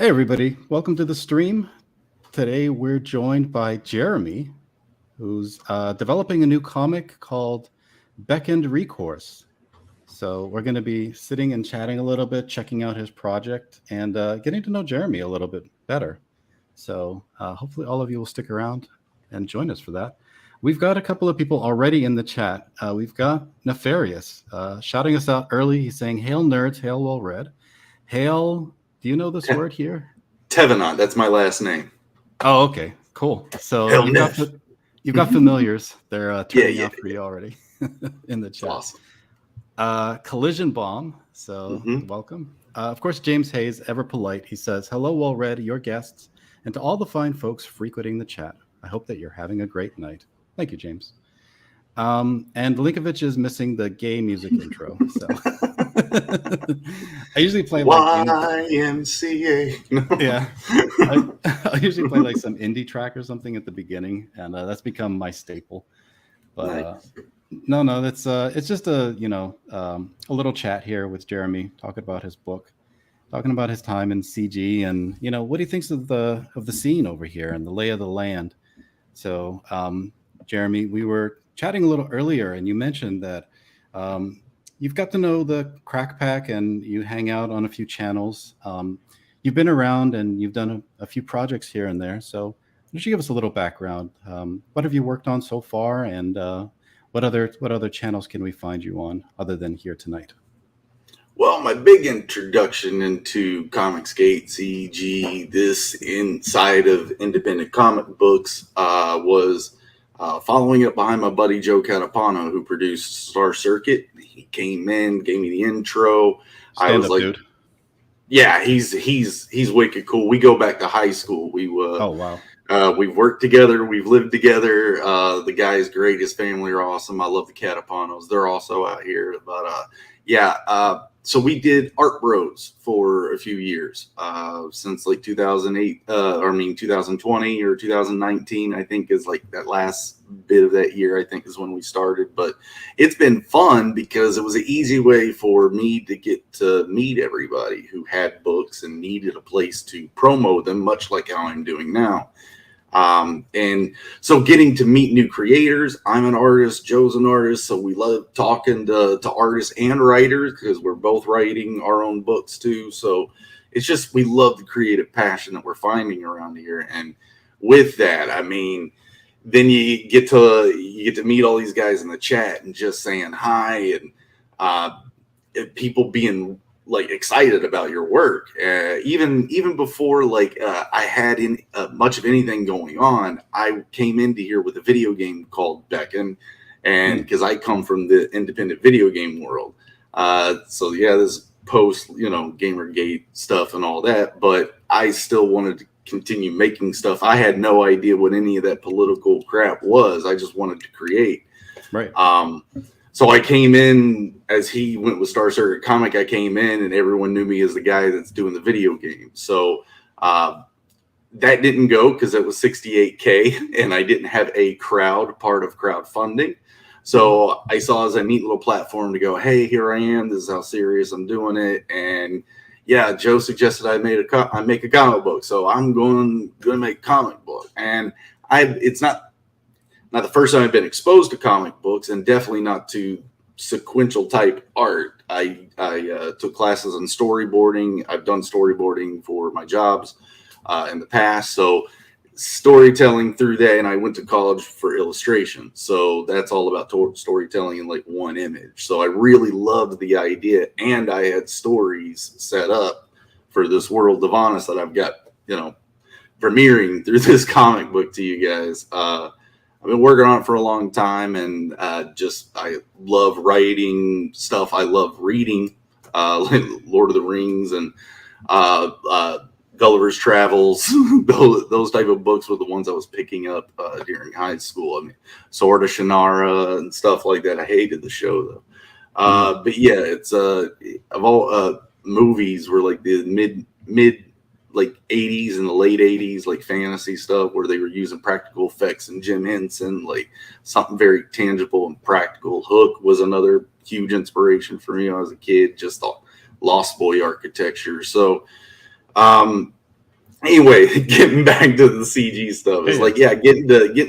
Hey, everybody. Welcome to the stream. Today, we're joined by Jeremy, who's developing a new comic called Beckoned Recourse. So, we're going to be sitting and chatting a little bit, checking out his project, and getting to know Jeremy a little bit better. So, hopefully, all of you will stick around and join us for that. We've got a couple of people already in the chat. We've got Nefarious shouting us out early. He's saying, "Hail, nerds, hail, well read. Hail, do you know this word here? Tevenant, that's my last name. Oh, okay, cool. So Hell you've got familiars. They're turning yeah. out for you already in the chat. Awesome. Collision Bomb. So welcome. Of course, James Hayes, ever polite. He says, "Hello, well read, your guests, and to all the fine folks frequenting the chat. I hope that you're having a great night." Thank you, James. And Linkovich is missing the gay music intro. So I usually play like YMCA. yeah. I usually play like some indie track or something at the beginning, and that's become my staple. But Nice. no, that's it's just a a little chat here with Jeremy, talking about his book, talking about his time in CG, and what he thinks of the scene over here and the lay of the land. So, Jeremy, we were chatting a little earlier, and you mentioned that you've got to know the Crack Pack, and you hang out on a few channels. You've been around, and you've done a few projects here and there. So, why don't you give us a little background? What have you worked on so far, and what other channels can we find you on other than here tonight? Well, my big introduction into Comicsgate, CG, this inside of independent comic books was following up behind my buddy Joe Catapano, who produced Star Circuit. He came in, gave me the intro. I was like, dude. Yeah, he's wicked cool. We go back to high school. Oh wow. We've worked together. We've lived together. The guy's great. His family are awesome. I love the Catapanos. They're also out here. But so we did Art Bros for a few years, since like 2008, 2020 or 2019, I think is like that last bit of that year, I think is when we started. But it's been fun because it was an easy way for me to get to meet everybody who had books and needed a place to promo them, much like how I'm doing now. And so getting to meet new creators. I'm an artist, Joe's an artist, so we love talking to artists and writers because we're both writing our own books too. So it's just, we love the creative passion that we're finding around here. And with that, I mean, then you get to meet all these guys in the chat and just saying hi, and people being like excited about your work, even before I had much of anything going on. I came into here with a video game called Beckoned, and because I come from the independent video game world, so yeah, this post Gamergate stuff and all that, but I still wanted to continue making stuff. I had no idea what any of that political crap was. I just wanted to create. Right. So I came in as he went with Star Circuit Comic. I came in and everyone knew me as the guy that's doing the video game. So that didn't go because it was $68K and I didn't have a part of crowdfunding. So I saw it as a neat little platform to go, hey, here I am. This is how serious I'm doing it. And yeah, Joe suggested I make a comic book. So I'm going to make a comic book. And it's not the first time I've been exposed to comic books, and definitely not to sequential type art. I took classes on storyboarding. I've done storyboarding for my jobs in the past. So storytelling through that, and I went to college for illustration. So that's all about storytelling in like one image. So I really loved the idea, and I had stories set up for this world of Honest that I've got, premiering through this comic book to you guys. I've been working on it for a long time, and I love writing stuff. I love reading, like Lord of the Rings and Gulliver's Travels. those type of books were the ones I was picking up during high school. I mean, Sword of Shannara and stuff like that. I hated the show though. But yeah, it's of all movies were like the mid like 80s and the late 80s, like fantasy stuff where they were using practical effects, and Jim Henson, like something very tangible and practical. Hook was another huge inspiration for me when I was a kid, just the Lost Boy architecture. So anyway, getting back to the CG stuff, it's Yeah. like, yeah, getting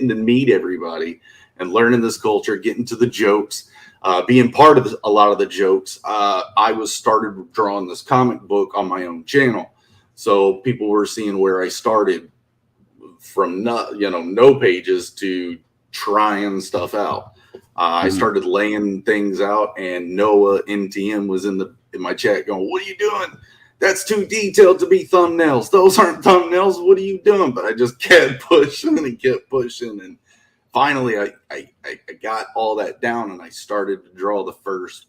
to meet everybody and learning this culture, getting to the jokes, being part of a lot of the jokes. I was started drawing this comic book on my own channel, so people were seeing where I started from no pages to trying stuff out. I started laying things out, and Noah NTM was in my chat going, "What are you doing? That's too detailed to be thumbnails. Those aren't thumbnails. What are you doing?" But I just kept pushing and kept pushing, and finally I got all that down, and I started to draw the first,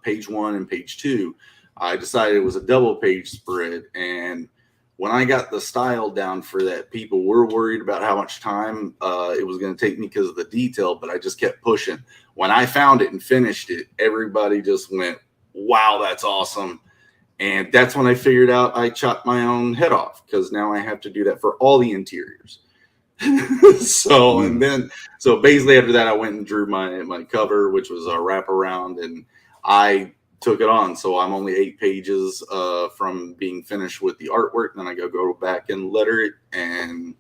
page 1 and page 2. I decided it was a double page spread, and when I got the style down for that, people were worried about how much time it was going to take me because of the detail, but I just kept pushing. When I found it and finished it, everybody just went, "Wow, that's awesome." And that's when I figured out I chopped my own head off, because now I have to do that for all the interiors. So basically after that, I went and drew my cover, which was a wraparound, and I took it on. So I'm only 8 pages from being finished with the artwork. Then I go back and letter it, and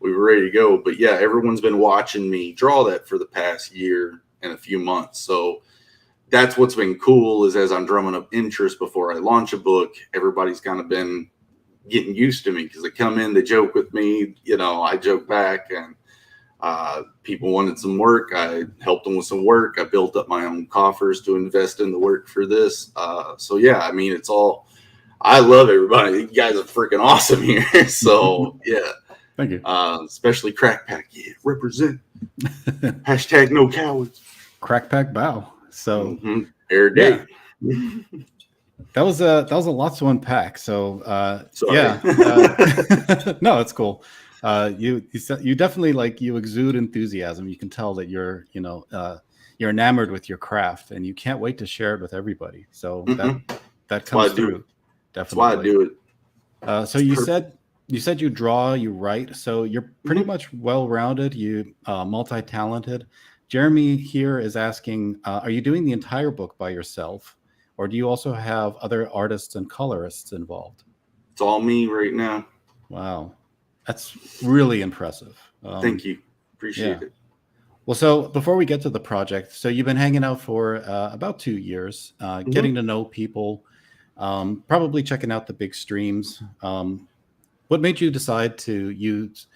we were ready to go. But yeah, everyone's been watching me draw that for the past year and a few months. So that's what's been cool, is as I'm drumming up interest before I launch a book, everybody's kind of been getting used to me, because they come in, they joke with me, I joke back, and people wanted some work. I helped them with some work. I built up my own coffers to invest in the work for this. So yeah, I mean, I love everybody. You guys are freaking awesome here. So yeah. Thank you. Especially Crack Pack. Yeah, represent. Hashtag no cowards. Crack Pack bow. So air day. Yeah. That was a lot to unpack. So yeah, no, it's cool. You definitely you exude enthusiasm. You can tell that you're you're enamored with your craft, and you can't wait to share it with everybody. So that comes through. Definitely. That's why I do it. So you said you draw, you write. So you're pretty much well-rounded. You multi-talented. Jeremy here is asking, are you doing the entire book by yourself, or do you also have other artists and colorists involved? It's all me right now. Wow. That's really impressive. Thank you. Appreciate it. Well, so before we get to the project, so you've been hanging out for about 2 years, getting to know people, probably checking out the big streams. What made you decide to use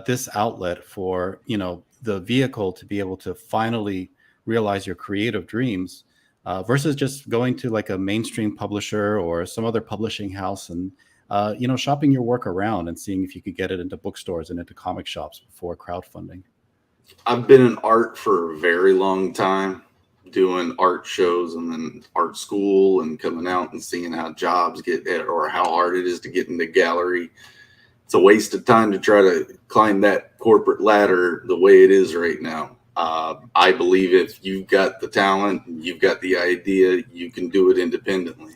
this outlet for, the vehicle to be able to finally realize your creative dreams versus just going to a mainstream publisher or some other publishing house and, shopping your work around and seeing if you could get it into bookstores and into comic shops before crowdfunding? I've been in art for a very long time, doing art shows and then art school, and coming out and seeing how jobs get or how hard it is to get into gallery. It's a waste of time to try to climb that corporate ladder the way it is right now. I believe if you've got the talent, you've got the idea, you can do it independently.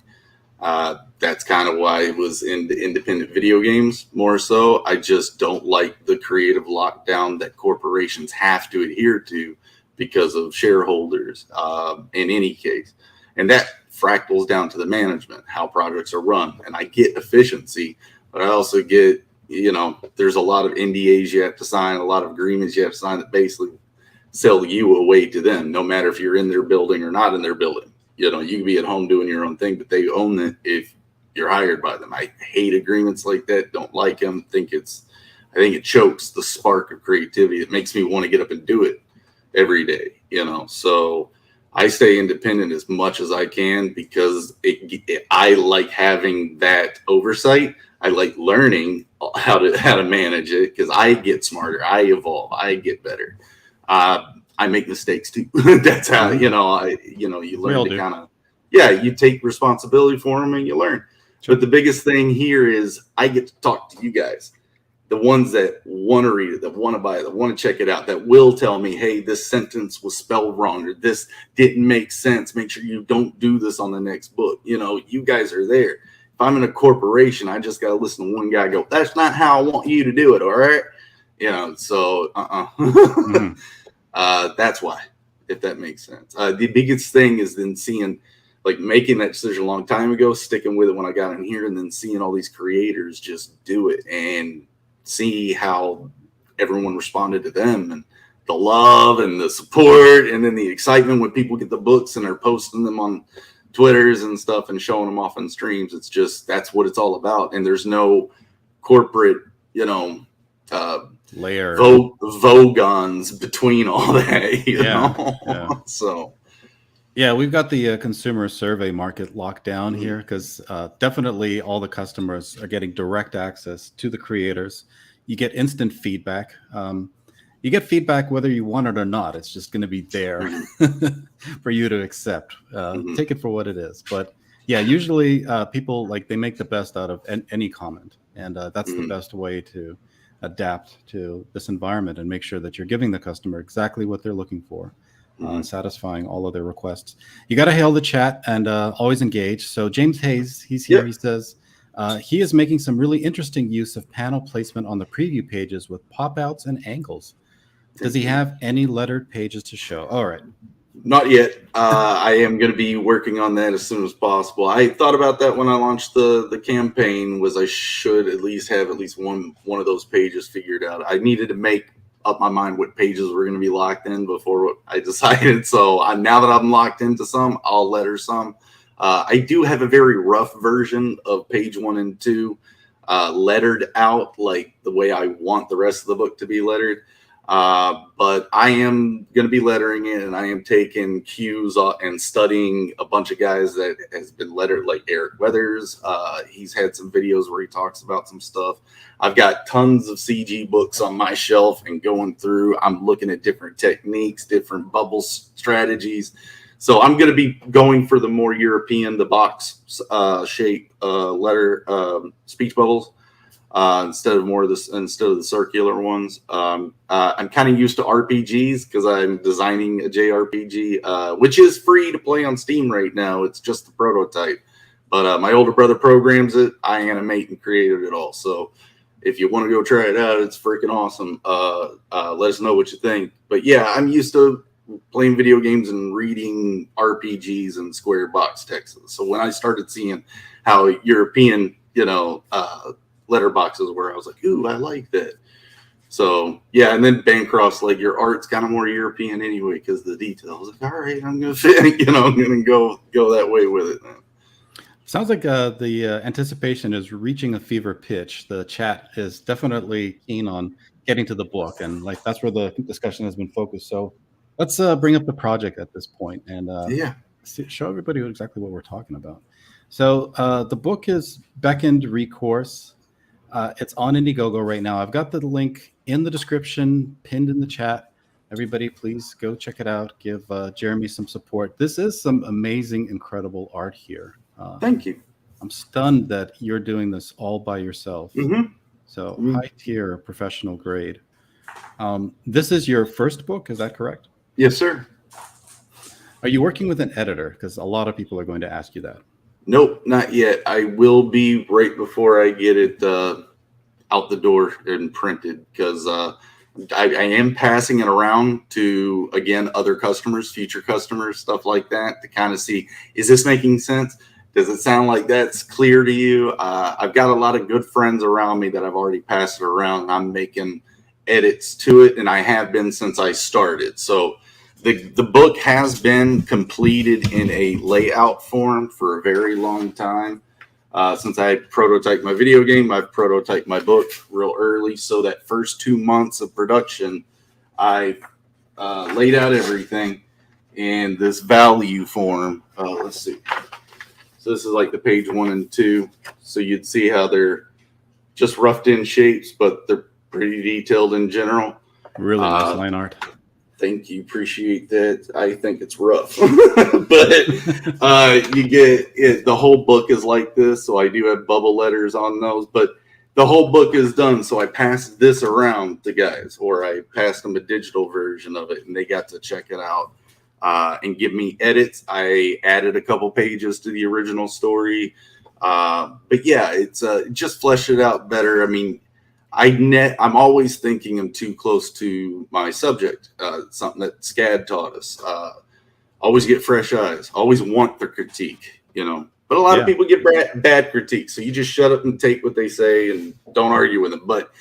That's kind of why I was into independent video games more so. I just don't like the creative lockdown that corporations have to adhere to because of shareholders in any case. And that fractals down to the management, how projects are run. And I get efficiency, but I also get, there's a lot of NDAs you have to sign, a lot of agreements you have to sign that basically sell you away to them, no matter if you're in their building or not in their building. You can be at home doing your own thing, but they own it if you're hired by them. I hate agreements like that. Don't like them. I think it chokes the spark of creativity. It makes me want to get up and do it every day, So I stay independent as much as I can because I like having that oversight. I like learning how to manage it because I get smarter. I evolve. I get better. I make mistakes too. That's how, you learn to kind of, you take responsibility for them and you learn. Sure. But the biggest thing here is I get to talk to you guys, the ones that want to read it, that want to buy it, that want to check it out, that will tell me, hey, this sentence was spelled wrong or this didn't make sense. Make sure you don't do this on the next book. You guys are there. If I'm in a corporation, I just got to listen to one guy go, that's not how I want you to do it. All right. So that's why, if that makes sense. The biggest thing is then seeing like making that decision a long time ago, sticking with it when I got in here, and then seeing all these creators just do it and see how everyone responded to them, and the love and the support, and then the excitement when people get the books and they're posting them on Twitters and stuff and showing them off on streams. It's just, that's what it's all about. And there's no corporate, layer Vogons between all that, you know? Yeah. So yeah, we've got the consumer survey market locked down here, because definitely all the customers are getting direct access to the creators. You get instant feedback. You get feedback whether you want it or not. It's just going to be there for you to accept. Take it for what it is. But yeah, usually people, like, they make the best out of any comment, and that's the best way to adapt to this environment and make sure that you're giving the customer exactly what they're looking for. Satisfying all of their requests. You got to hail the chat and always engage. So James Hayes, he's here. He says he is making some really interesting use of panel placement on the preview pages with pop outs and angles. Does he have any lettered pages to show? All right. Not yet. I am going to be working on that as soon as possible. I thought about that when I launched the campaign, was I should at least have at least one of those pages figured out. I needed to make up my mind what pages were going to be locked in before I decided. So now that I'm locked into some, I'll letter some. I do have a very rough version of page 1 and 2 lettered out, like the way I want the rest of the book to be lettered. But I am going to be lettering it, and I am taking cues and studying a bunch of guys that has been lettered, like Eric Weathers. He's had some videos where he talks about some stuff. I've got tons of CG books on my shelf and going through. I'm looking at different techniques, different bubble strategies. So I'm going to be going for the more European, the box shape letter speech bubbles. Instead of the circular ones. I'm kind of used to RPGs because I'm designing a JRPG, which is free to play on Steam right now. It's just the prototype, but my older brother programs it. I animate and created it all. So if you want to go try it out, it's freaking awesome. Let us know what you think. But yeah, I'm used to playing video games and reading RPGs and square box text. So when I started seeing how European, letterboxes were, I was like, ooh, I like that. So yeah, and then Bancroft's like, your art's kind of more European anyway because the details. I was like, all right, I'm gonna fit, I'm gonna go that way with it. Sounds like the anticipation is reaching a fever pitch. The chat is definitely keen on getting to the book, and like that's where the discussion has been focused. So let's bring up the project at this point and show everybody exactly what we're talking about. So the book is Beckoned, Recourse. It's on Indiegogo right now. I've got the link in the description, pinned in the chat. Everybody, please go check it out. Give Jeremy some support. This is some amazing, incredible art here. Thank you. I'm stunned that you're doing this all by yourself. So high tier, professional grade. This is your first book, is that correct? Yes, sir. Are you working with an editor? Because a lot of people are going to ask you that. Nope, not yet. I will be right before I get it out the door and printed, because I am passing it around to, again, other customers, future customers, stuff like that, to kind of see, is this making sense? Does it sound like that's clear to you? I've got a lot of good friends around me that I've already passed it around, and I'm making edits to it, and I have been since I started. So the book has been completed in a layout form for a very long time. Since I prototyped my video game, I've prototyped my book real early. So that first 2 months of production, I laid out everything in this value form. Let's see. So this is like the page 1 and 2. So you'd see how they're just roughed in shapes, but they're pretty detailed in general. Really nice line art. Thank you. Appreciate that. I think it's rough, but you get it. The whole book is like this. So I do have bubble letters on those, but the whole book is done. So I passed this around to guys, or I passed them a digital version of it, and they got to check it out and give me edits. I added a couple pages to the original story. But yeah, it's just flesh it out better. I mean, I'm always thinking I'm too close to my subject, something that SCAD taught us. always get fresh eyes, always want the critique, But a lot of people get bad critiques. So you just shut up and take what they say and don't argue with them. But,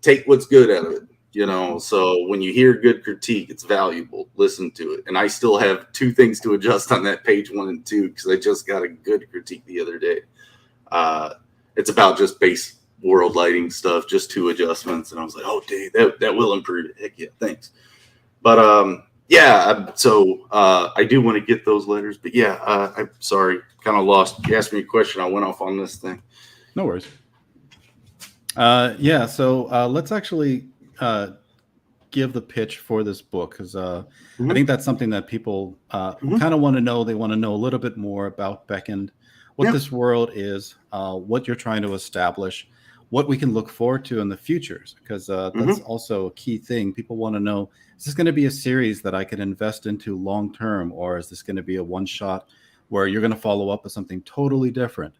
take what's good out of it. So when you hear good critique, it's valuable. Listen to it. And I still have 2 things to adjust on that page 1 and 2 because I just got a good critique the other day. It's about just base world lighting stuff, just 2 adjustments. And I was like, oh, dang, that will improve it. Heck yeah, thanks. But so I do want to get those letters. But yeah, I'm sorry, kind of lost. You asked me a question. I went off on this thing. No worries. So let's actually give the pitch for this book because I think that's something that people kind of want to know. They want to know a little bit more about Beckoned, what this world is, what you're trying to establish, what we can look forward to in the futures, because that's also a key thing. People want to know, is this going to be a series that I can invest into long term, or is this going to be a one shot where you're going to follow up with something totally different?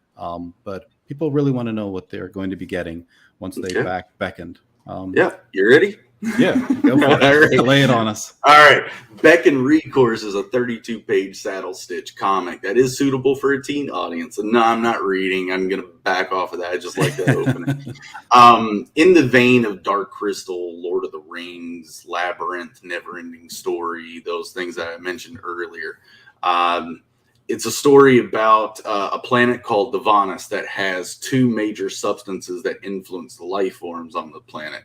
But people really want to know what they're going to be getting once they back Beckoned. You ready? Yeah, go for it. All right. Lay it on us. All right. Beckoned Recourse is a 32-page saddle stitch comic that is suitable for a teen audience. And no, I'm not reading. I'm going to back off of that. I just like that opening. In the vein of Dark Crystal, Lord of the Rings, Labyrinth, Neverending Story, those things that I mentioned earlier. It's a story about a planet called Divanus that has 2 major substances that influence the life forms on the planet.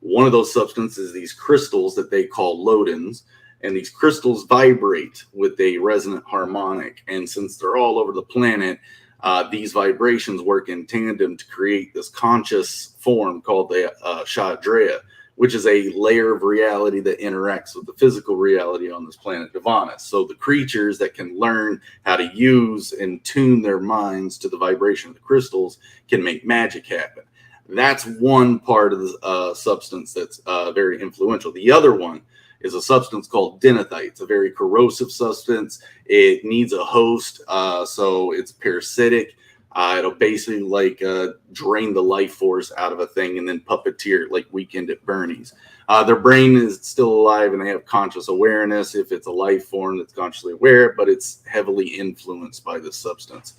One of those substances, these crystals that they call lodins, and these crystals vibrate with a resonant harmonic. And since they're all over the planet, these vibrations work in tandem to create this conscious form called the Shadrea, which is a layer of reality that interacts with the physical reality on this planet Divanus. So the creatures that can learn how to use and tune their minds to the vibration of the crystals can make magic happen. That's one part of the substance that's very influential. The other one is a substance called denethite. It's a very corrosive substance. It needs a host, so it's parasitic. It'll basically drain the life force out of a thing and then puppeteer it like Weekend at Bernie's. Their brain is still alive and they have conscious awareness if it's a life form that's consciously aware, but it's heavily influenced by this substance.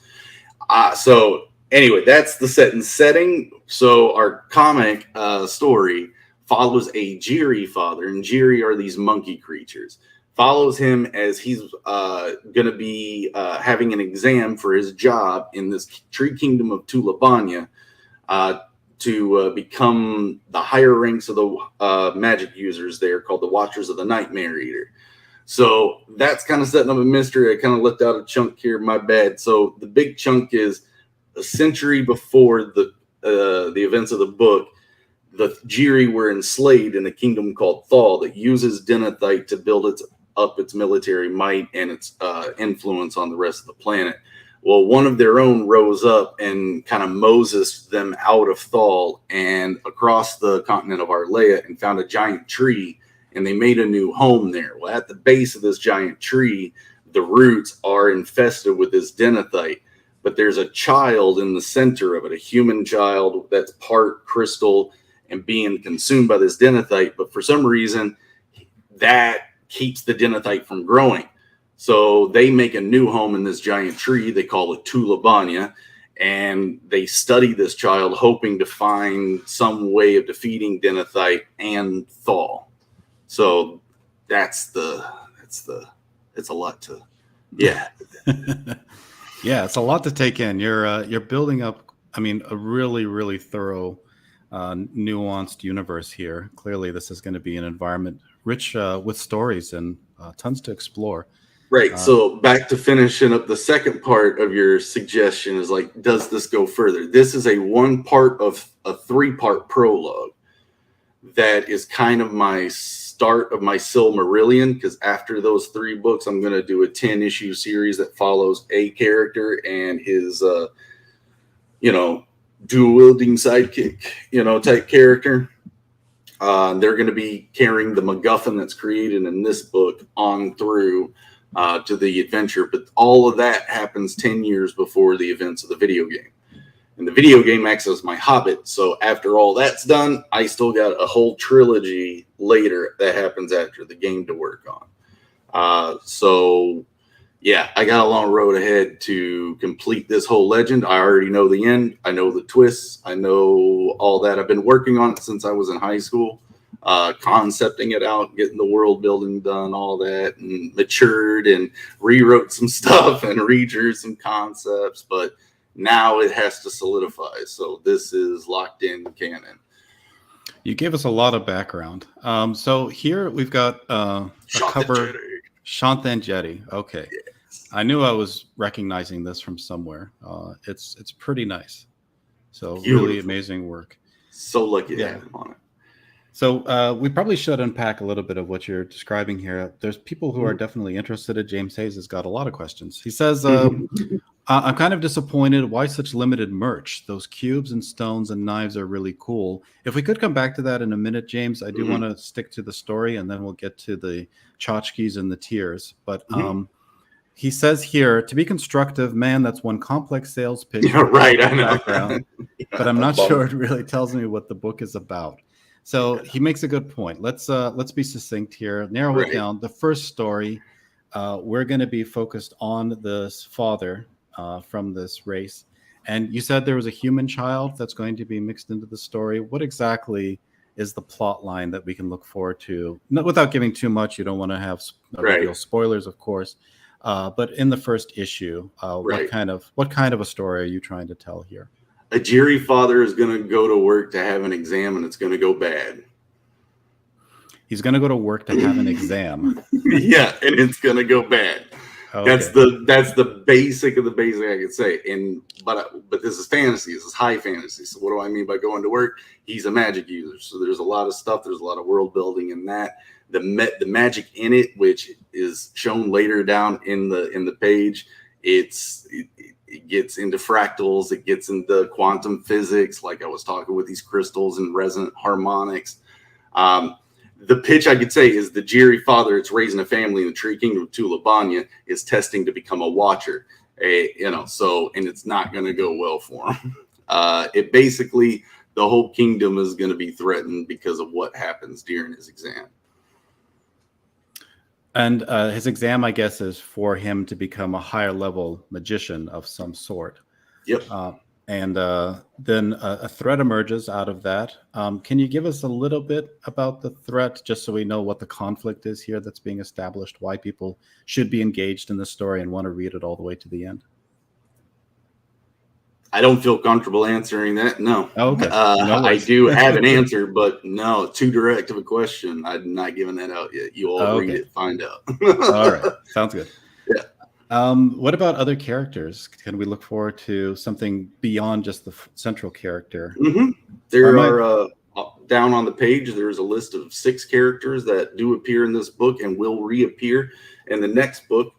So anyway, that's the setting. So our comic story follows a Jiri father, and Jiri are these monkey creatures. Follows him as he's going to be having an exam for his job in this tree kingdom of Tulabanya to become the higher ranks of the magic users there, called the Watchers of the Nightmare Eater. So that's kind of setting up a mystery. I kind of left out a chunk here, my bad. So the big chunk is a century before the events of the book. The Jiri were enslaved in a kingdom called Thal that uses denethite to build its military might and its influence on the rest of the planet. Well, one of their own rose up and kind of Moses them out of Thal and across the continent of Arlea and found a giant tree, and they made a new home there. Well, at the base of this giant tree, the roots are infested with this denethite, but there's a child in the center of it, a human child that's part crystal and being consumed by this denethite. But for some reason, that keeps the denethite from growing. So they make a new home in this giant tree. They call it Tulabanya, and they study this child, hoping to find some way of defeating denethite and Thal. So it's a lot to, yeah, it's a lot to take in. You're building up, a really, really thorough, nuanced universe here. Clearly, this is going to be an environment rich with stories and tons to explore. Right. So back to finishing up the second part of your suggestion is does this go further? This is a one part of a 3-part prologue that is kind of my start of my Silmarillion, because after those 3 books, I'm going to do a 10-issue series that follows a character and his, dual-wielding sidekick, type character. They're going to be carrying the MacGuffin that's created in this book on through to the adventure. But all of that happens 10 years before the events of the video game. And the video game acts as my Hobbit. So after all that's done, I still got a whole trilogy later that happens after the game to work So yeah, I got a long road ahead to complete this whole legend. I already know the end. I know the twists. I know all that. I've been working on it since I was in high school, concepting it out, getting the world building done, all that, and matured and rewrote some stuff and redrew some concepts. But now it has to solidify. So this is locked in canon. You gave us a lot of background. So here we've got a cover. Shantanjeti. Okay. Yes. I knew I was recognizing this from somewhere. It's pretty nice. So Beautiful. really amazing work. So lucky to have him on it. So we probably should unpack a little bit of what you're describing here. There's people who are definitely interested. James Hayes has got a lot of questions. He says, I'm kind of disappointed. Why such limited merch? Those cubes and stones and knives are really cool. If we could come back to that in a minute, James, I do want to stick to the story, and then we'll get to the tchotchkes and the tears. But he says here, to be constructive, man, that's one complex sales pitch. Yeah, right, I know. Background, but I'm not sure it really tells me what the book is about. So he makes a good point. Let's be succinct here. Narrow it down. The first story, we're going to be focused on this father from this race. And you said there was a human child that's going to be mixed into the story. What exactly is the plot line that we can look forward to? Not, without giving too much, you don't want to have real spoilers, of course. But in the first issue, what kind of a story are you trying to tell here? A Jerry father is going to go to work to have an exam, and it's going to go bad. He's going to go to work to have an exam. Yeah, and it's going to go bad. Okay. That's the basic of the basic I could say. But this is fantasy. This is high fantasy. So what do I mean by going to work? He's a magic user. So there's a lot of stuff. There's a lot of world building in that. The magic in it, which is shown later down in the page, it gets into fractals. It gets into quantum physics, like I was talking with these crystals and resonant harmonics. The pitch I could say is the Jerry father, it's raising a family in the tree kingdom of Tulabanya, is testing to become a watcher. So it's not going to go well for him. It basically, the whole kingdom is going to be threatened because of what happens during his exam. And his exam, I guess, is for him to become a higher level magician of some sort. Yep. And then a threat emerges out of that. Can you give us a little bit about the threat, just so we know what the conflict is here that's being established, why people should be engaged in this story and want to read it all the way to the end? I don't feel comfortable answering that. No. Oh, okay. I do have an answer, but no, too direct of a question. I'm not giving that out yet. You all read it, find out. All right. Sounds good. Yeah. What about other characters? Can we look forward to something beyond just the central character? There are, down on the page, there's a list of 6 characters that do appear in this book and will reappear in the next book.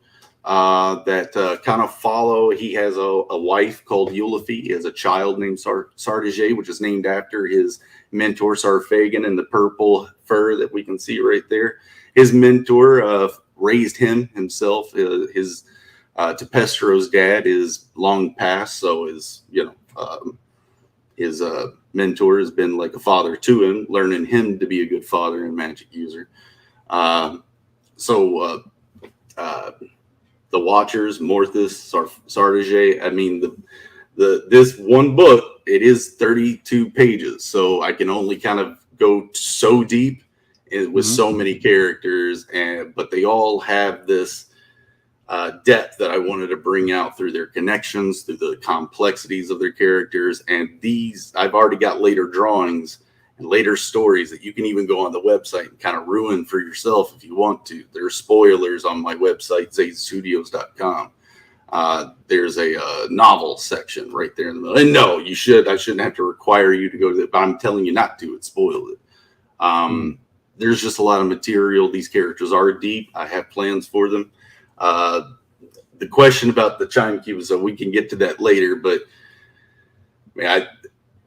That kind of follow. He has a wife called Eulafi. He has a child named Sardige, which is named after his mentor Sarfagan in the purple fur that we can see right there. His mentor raised him himself. His Tepestro's dad is long past, so his mentor has been like a father to him, learning him to be a good father and magic user. The Watchers, Morthus, Sardige. I mean, this one book, it is 32 pages, so I can only kind of go so deep with so many characters, but they all have this depth that I wanted to bring out through their connections, through the complexities of their characters, and these I've already got later drawings and later stories that you can even go on the website and kind of ruin for yourself if you want to. There's spoilers on my website, zadestudios.com. There's a novel section right there in the middle. And no, I shouldn't have to require you to go to that, but I'm telling you not to. It spoiled it. There's just a lot of material. These characters are deep. I have plans for them. The question about the chime cube, so we can get to that later, but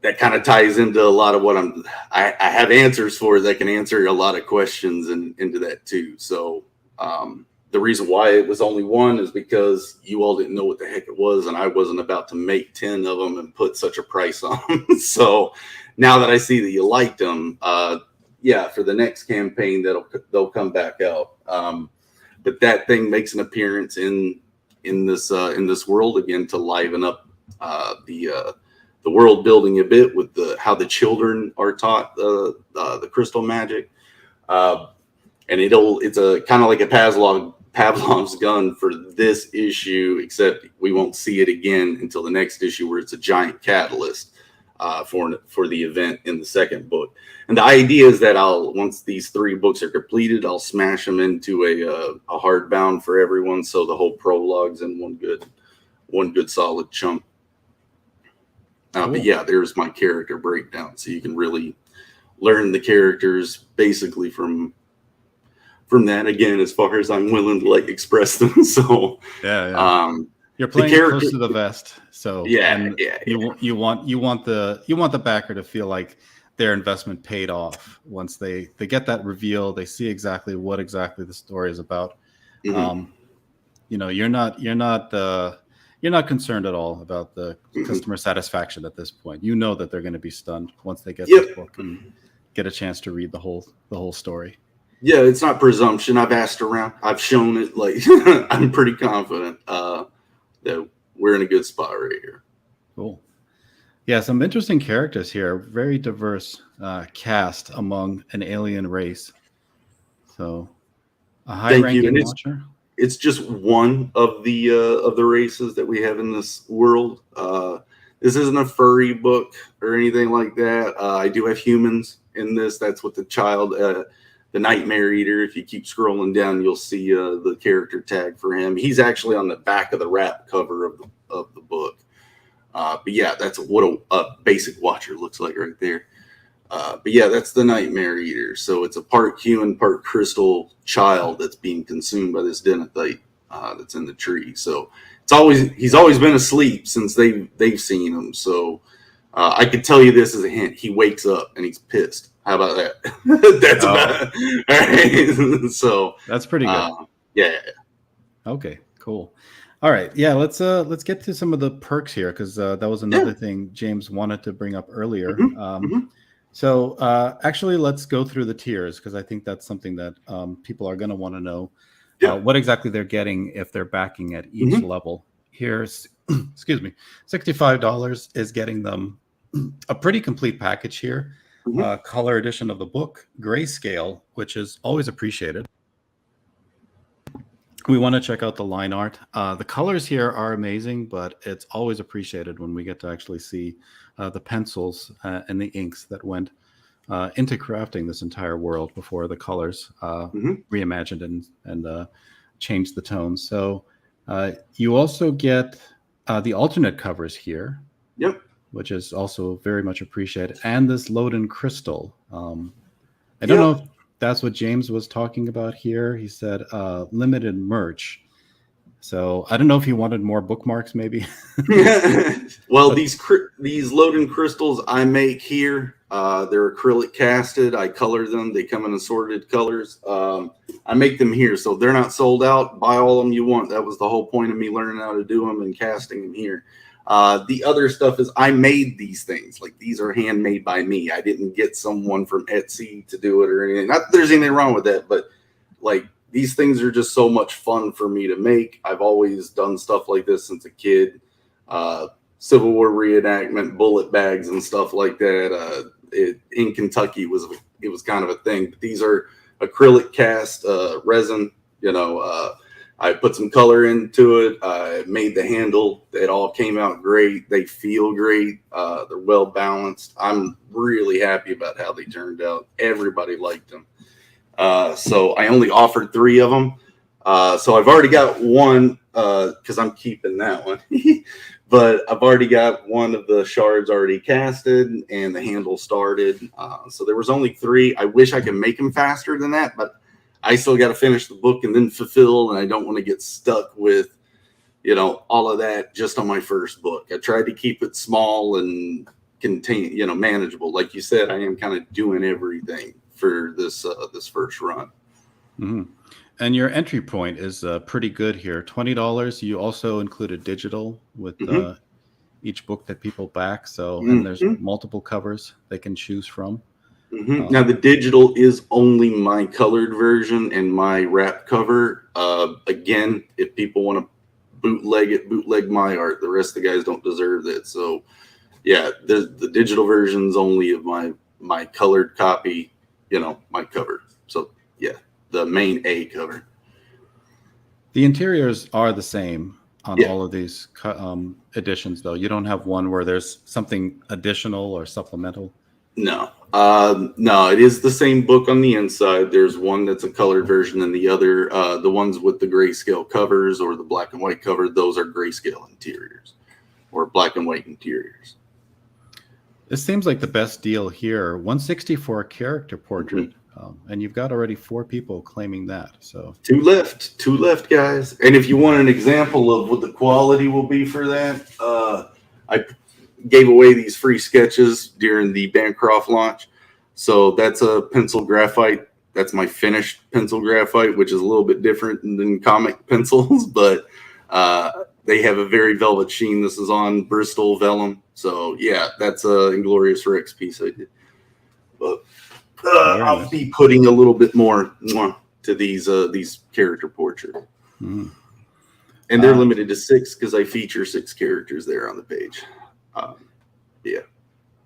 that kind of ties into a lot of what I have answers for that can answer a lot of questions and into that too. So the reason why it was only one is because you all didn't know what the heck it was, and I wasn't about to make 10 of them and put such a price on them. So now that I see that you liked them, for the next campaign they'll come back out. but that thing makes an appearance in this world again to liven up the world building a bit with how the children are taught the crystal magic. And it's a kind of like a Pavlov's gun for this issue, except we won't see it again until the next issue, where it's a giant catalyst for the event in the second book. And the idea is that once these 3 books are completed, I'll smash them into a hardbound for everyone, so the whole prologue's in one good solid chunk. Cool. But yeah, there's my character breakdown, so you can really learn the characters basically from that, again, as far as I'm willing to like express them. So you're playing close to the vest, so you want the backer to feel like their investment paid off once they get that reveal. They see exactly the story is about. Mm-hmm. You're not concerned at all about the customer satisfaction at this point. You know that they're going to be stunned once they get this book and get a chance to read the whole story. Yeah, it's not presumption. I've asked around. I've shown it. Like I'm pretty confident that we're in a good spot right here. Cool. Yeah, some interesting characters here. Very diverse cast among an alien race. So a high-ranking watcher. It's just one of the races that we have in this world. This isn't a furry book or anything like that. I do have humans in this. That's what the child, the Nightmare Eater. If you keep scrolling down, you'll see the character tag for him. He's actually on the back of the wrap cover of the book. But yeah, that's what a basic watcher looks like right there. But yeah, that's the Nightmare Eater. So it's a part human, part crystal child that's being consumed by this denethite that's in the tree. So he's always been asleep since they've seen him. So I could tell you this as a hint: he wakes up and he's pissed. How about that? That's about it. All right. So that's pretty good. Yeah. Okay. Cool. All right. Yeah. Let's get to some of the perks here, because that was another thing James wanted to bring up earlier. So actually, let's go through the tiers, because I think that's something that people are going to want to know what exactly they're getting if they're backing at each level. Here's, excuse me, $65 is getting them a pretty complete package here. Color edition of the book, grayscale, which is always appreciated. We want to check out the line art. The colors here are amazing, but it's always appreciated when we get to actually see the pencils and the inks that went into crafting this entire world before the colors reimagined and changed the tones. So you also get the alternate covers here, which is also very much appreciated, and this Loden crystal. I don't know if that's what James was talking about here. He said limited merch. So I don't know if he wanted more bookmarks, maybe. Well, these Loden crystals I make here, they're acrylic casted. I color them. They come in assorted colors. I make them here, so they're not sold out. Buy all of them you want. That was the whole point of me learning how to do them and casting them here. The other stuff is I made these things. Like, these are handmade by me. I didn't get someone from Etsy to do it or anything. Not that there's anything wrong with that, but like, these things are just so much fun for me to make. I've always done stuff like this since a kid. Civil War reenactment, bullet bags and stuff like that. In Kentucky it was kind of a thing. But these are acrylic cast resin. I put some color into it. I made the handle. It all came out great. They feel great. They're well balanced. I'm really happy about how they turned out. Everybody liked them. So I only offered 3 of them. So I've already got one because I'm keeping that one. But I've already got one of the shards already casted and the handle started. So there was only 3. I wish I could make them faster than that, but I still got to finish the book and then fulfill, and I don't want to get stuck with, all of that just on my first book. I tried to keep it small and contain, manageable. Like you said, I am kind of doing everything for this first run. And your entry point is pretty good here. $20. You also included digital with each book that people back. So and there's multiple covers they can choose from. Now the digital is only my colored version and my wrap cover. Again, if people want to bootleg my art. The rest of the guys don't deserve it. So yeah, the digital version's only of my colored copy, my cover. So yeah, the main A cover. The interiors are the same on Yeah. all of these editions, though. You don't have one where there's something additional or supplemental. No. No, it is the same book on the inside. There's one that's a colored version, and the other, the ones with the grayscale covers or the black and white cover, those are grayscale interiors or black and white interiors. It seems like the best deal here, 160 for a character portrait, and you've got already 4 people claiming that. So two left, guys. And if you want an example of what the quality will be for that, I gave away these free sketches during the Bancroft launch. So that's a pencil graphite. That's my finished pencil graphite, which is a little bit different than comic pencils, but they have a very velvet sheen. This is on Bristol vellum. So yeah, that's a Inglorious Rex piece I did. But I'll be putting a little bit more to these character portraits. Mm-hmm. And they're limited to 6 because I feature 6 characters there on the page. Yeah.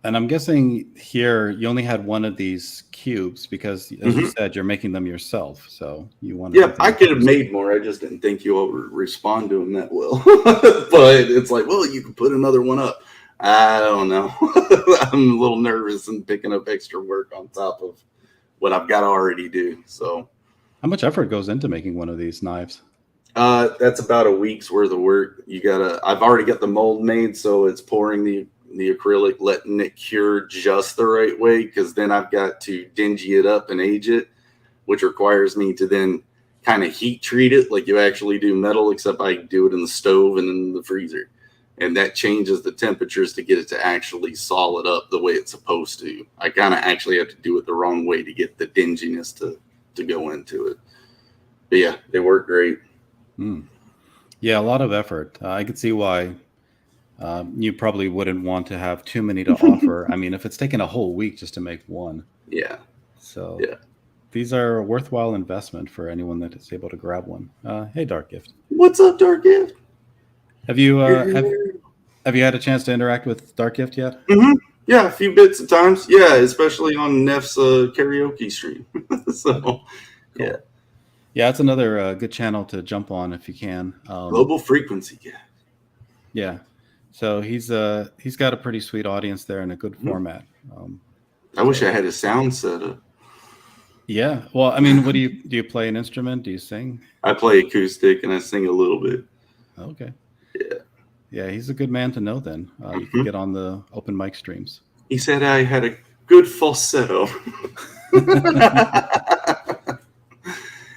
And I'm guessing here you only had one of these cubes because, as you said, you're making them yourself. So you want to. Yeah, I could have made more. I just didn't think you all would respond to them that well. But it's like, well, you can put another one up. I don't know. I'm a little nervous and picking up extra work on top of what I've got to already do. So, how much effort goes into making one of these knives? That's about a week's worth of work. I've already got the mold made, so it's pouring the acrylic, letting it cure just the right way, because then I've got to dingy it up and age it, which requires me to then kind of heat treat it like you actually do metal, except I do it in the stove and in the freezer. And that changes the temperatures to get it to actually solid up the way it's supposed to. I kind of actually have to do it the wrong way to get the dinginess to go into it. But yeah, they work great. Yeah, a lot of effort. I could see why you probably wouldn't want to have too many to offer. I mean, if it's taken a whole week just to make one. Yeah. So yeah, these are a worthwhile investment for anyone that is able to grab one. Hey, Dark Gift. What's up, Dark Gift? Have you have you had a chance to interact with Dark Gift yet? Mm-hmm. Yeah, a few bits of times. Yeah, especially on Neff's karaoke stream. So, cool. Yeah. Yeah, it's another good channel to jump on if you can. Global Frequency, yeah. Yeah, so he's got a pretty sweet audience there and a good format. I wish I had a sound set up. Yeah, well, I mean, what do you play an instrument? Do you sing? I play acoustic and I sing a little bit. Okay. Yeah. Yeah, he's a good man to know then. You can get on the open mic streams. He said I had a good falsetto.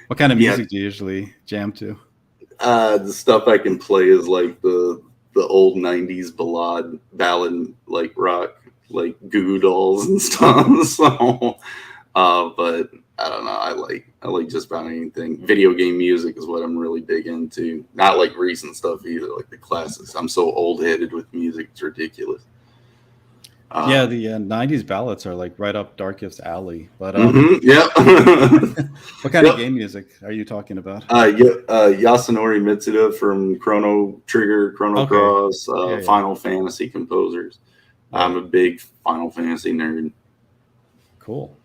What kind of music do you usually jam to? The stuff I can play is like the old 90s ballad like rock, like Goo Goo Dolls and stuff. So, but I don't know. I like just about anything. Video game music is what I'm really big into. Not like recent stuff either, like the classics. I'm so old-headed with music, it's ridiculous. Yeah, the 90s ballads are like right up Dark Gift's alley. But yeah. What kind of game music are you talking about? Yasunori Mitsuda from Chrono Trigger, Chrono Cross, Final Fantasy composers. I'm a big Final Fantasy nerd. Cool.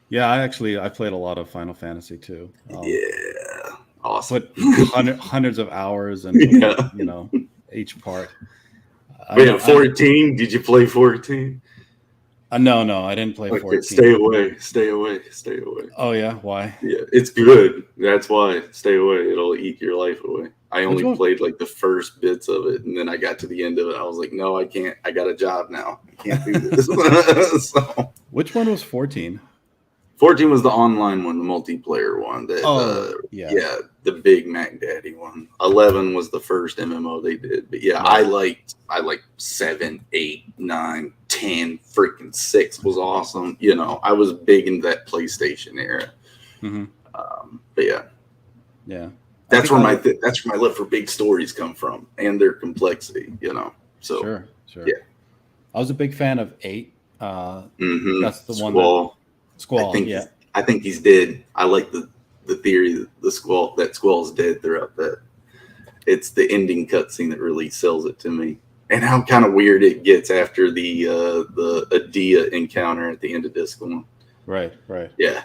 Yeah, I played a lot of Final Fantasy too. Yeah, awesome. Put hundreds of hours and each part. Wait, 14? Did you play 14? No, I didn't play 14. Stay away. Oh yeah, why? Yeah, it's good. That's why. Stay away. It'll eat your life away. I only played like the first bits of it, and then I got to the end of it. I was like, no, I can't. I got a job now. I can't do this. So, which one was 14? 14 was the online one, the multiplayer one. The big Mac Daddy one. 11 was the first MMO they did. But yeah, I liked 7, 8, 9, 10, freaking 6 was awesome. I was big into that PlayStation era. But yeah, that's where my love for big stories come from and their complexity. So sure. Yeah, I was a big fan of 8. That's the one. Squall, yeah. I think he's dead. I like the theory that Squall's dead throughout that. It's the ending cutscene that really sells it to me, and how kind of weird it gets after the Adia encounter at the end of Disc 1. Right. Yeah.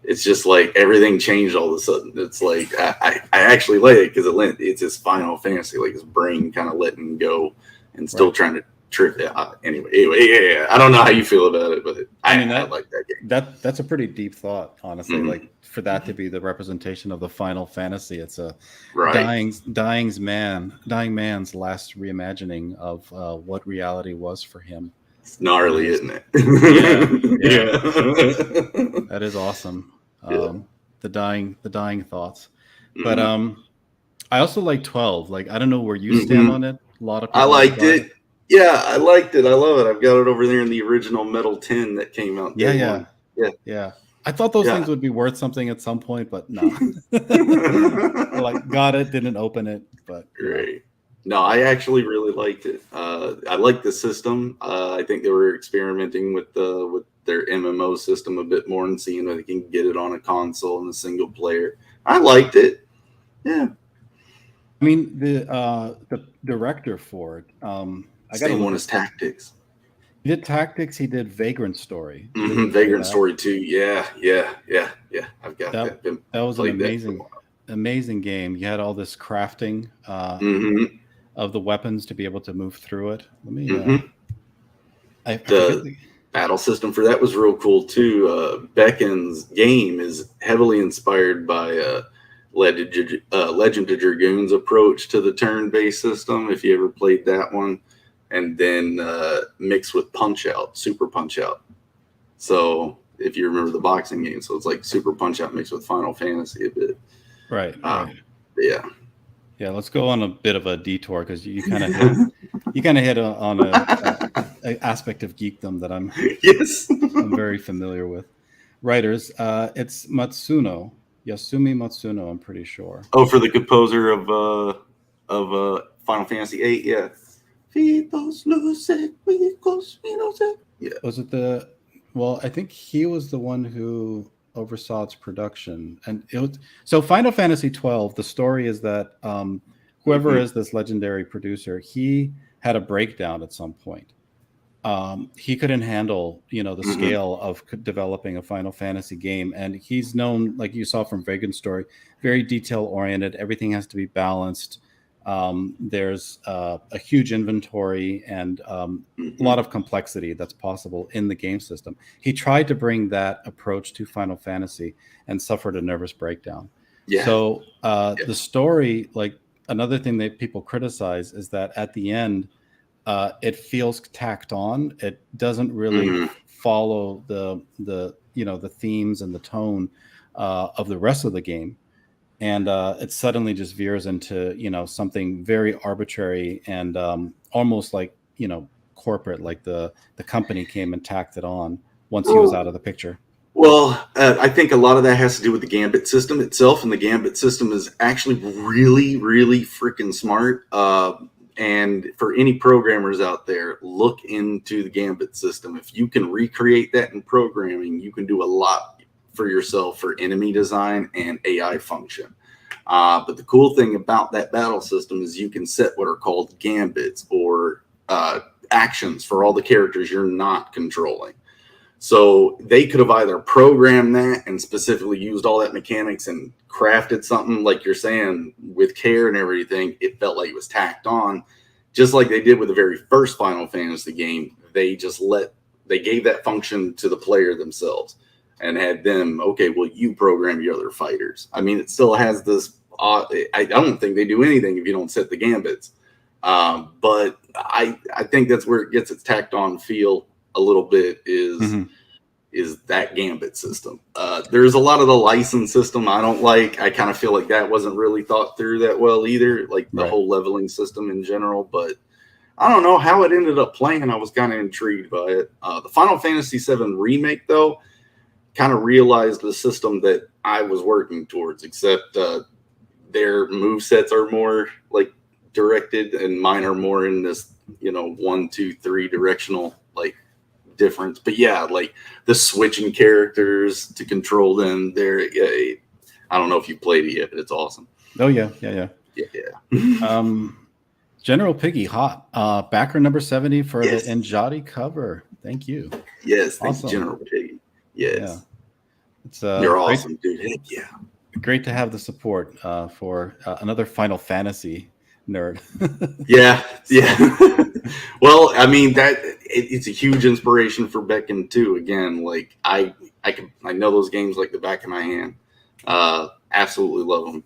It's just like everything changed all of a sudden. It's like I actually like it because it's his Final Fantasy, like his brain kind of letting go and still trying to trip it out. Anyway, yeah. I don't know how you feel about it, but I like that game. That's a pretty deep thought, honestly. Mm-hmm. Like for that to be the representation of the Final Fantasy, it's a dying man's last reimagining of what reality was for him. It's gnarly, isn't it? Yeah. That is awesome. The dying thoughts. Mm-hmm. But I also like 12. Like I don't know where you stand on it. A lot of people I liked it. Yeah, I liked it. I love it. I've got it over there in the original metal tin that came out. Yeah. I thought those things would be worth something at some point, but no. Like got it, didn't open it, but great. No, I actually really liked it. I like the system. I think they were experimenting with their MMO system a bit more and seeing if they can get it on a console and a single player. I liked it. Yeah. I mean, the director for it. Same one as Tactics. He did Tactics. He did Vagrant Story. Mm-hmm. Vagrant Story 2. Yeah. I've got that. That was an amazing game. You had all this crafting of the weapons to be able to move through it. Let me. The battle system for that was real cool too. Beckoned's game is heavily inspired by Legend of Dragoon's approach to the turn-based system. If you ever played that one. And then mixed with Punch-Out, Super Punch-Out. So if you remember the boxing game, so it's like Super Punch-Out mixed with Final Fantasy a bit. Right. Yeah. Yeah. Let's go on a bit of a detour because you kind of hit on an aspect of geekdom that I'm very familiar with. Writers, it's Yasumi Matsuno. I'm pretty sure. Oh, for the composer of Final Fantasy VIII, yeah. Yeah. Was it I think he was the one who oversaw its production. And so Final Fantasy 12, the story is that whoever is this legendary producer, he had a breakdown at some point. He couldn't handle, the scale of developing a Final Fantasy game. And he's known, like you saw from Vagrant Story, very detail oriented. Everything has to be balanced. There's a huge inventory and a lot of complexity that's possible in the game system. He tried to bring that approach to Final Fantasy and suffered a nervous breakdown. Yeah. So the story, like another thing that people criticize is that at the end, it feels tacked on. It doesn't really follow the themes and the tone of the rest of the game. And it suddenly just veers into, something very arbitrary and almost like, corporate, like the company came and tacked it on once he was out of the picture. Well, I think a lot of that has to do with the Gambit system itself. And the Gambit system is actually really, really freaking smart. And for any programmers out there, look into the Gambit system. If you can recreate that in programming, you can do a lot for yourself for enemy design and AI function. But the cool thing about that battle system is you can set what are called gambits or actions for all the characters you're not controlling. So they could have either programmed that and specifically used all that mechanics and crafted something like you're saying with care and everything. It felt like it was tacked on, just like they did with the very first Final Fantasy game. They gave that function to the player themselves. And had them, okay, well, you program your other fighters. I mean, it still has this, I don't think they do anything if you don't set the gambits. But I think that's where it gets its tacked on feel a little bit is that gambit system. There's a lot of the license system I don't like. I kind of feel like that wasn't really thought through that well either, like the whole leveling system in general. But I don't know how it ended up playing. I was kind of intrigued by it. The Final Fantasy VII Remake, though, kind of realized the system that I was working towards, except their movesets are more like directed and mine are more in this, 1, 2, 3 directional, like difference. But yeah, like the switching characters to control them, I don't know if you played it yet, but it's awesome. Oh yeah, yeah, Yeah. yeah. General Piggy, hot. Backer number 70 for Yes. the Enjati cover. Thank you. Yes, thank Awesome. you, General Piggy. Yes. Yeah. It's You're great, awesome, dude. Heck yeah. great to have the support for another Final Fantasy nerd. Yeah. Well, I mean it's a huge inspiration for Beckoned too. Again, like I know those games like the back of my hand. Absolutely love them.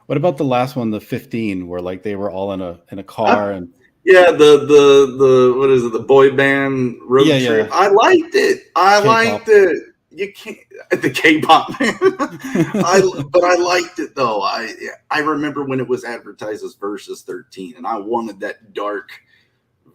What about the last one, the 15, where like they were all in a car and yeah, the what is it, the boy band road trip? I liked it. Liked it. You can't the K-pop band. But I liked it though. I remember when it was advertised as Versus 13, and I wanted that dark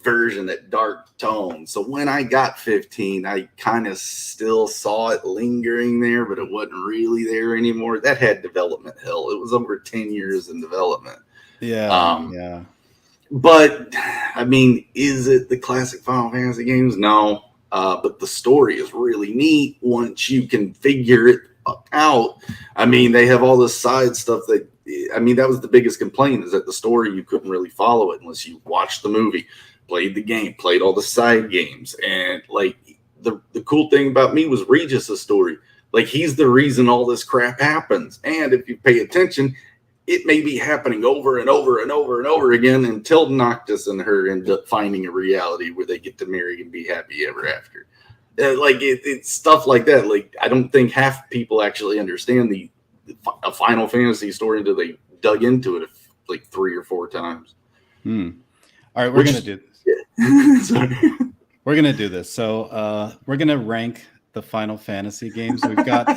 version, that dark tone. So when I got 15, I kind of still saw it lingering there, but it wasn't really there anymore. That had development hell. It was over 10 years in development. Yeah. But I mean, is it the classic Final Fantasy games? No. But the story is really neat once you can figure it out. I mean, they have all this side stuff that was the biggest complaint, is that the story, you couldn't really follow it unless you watched the movie, played the game, played all the side games. And like the cool thing about me was Regis' story. Like, he's the reason all this crap happens. And if you pay attention, it may be happening over and over and over and over again until Noctis and her end up finding a reality where they get to marry and be happy ever after. It's stuff like that. Like, I don't think half people actually understand a Final Fantasy story until they dug into it like 3 or 4 times. All right, we're going to do this. Yeah. We're going to do this. So we're going to rank the Final Fantasy games. We've got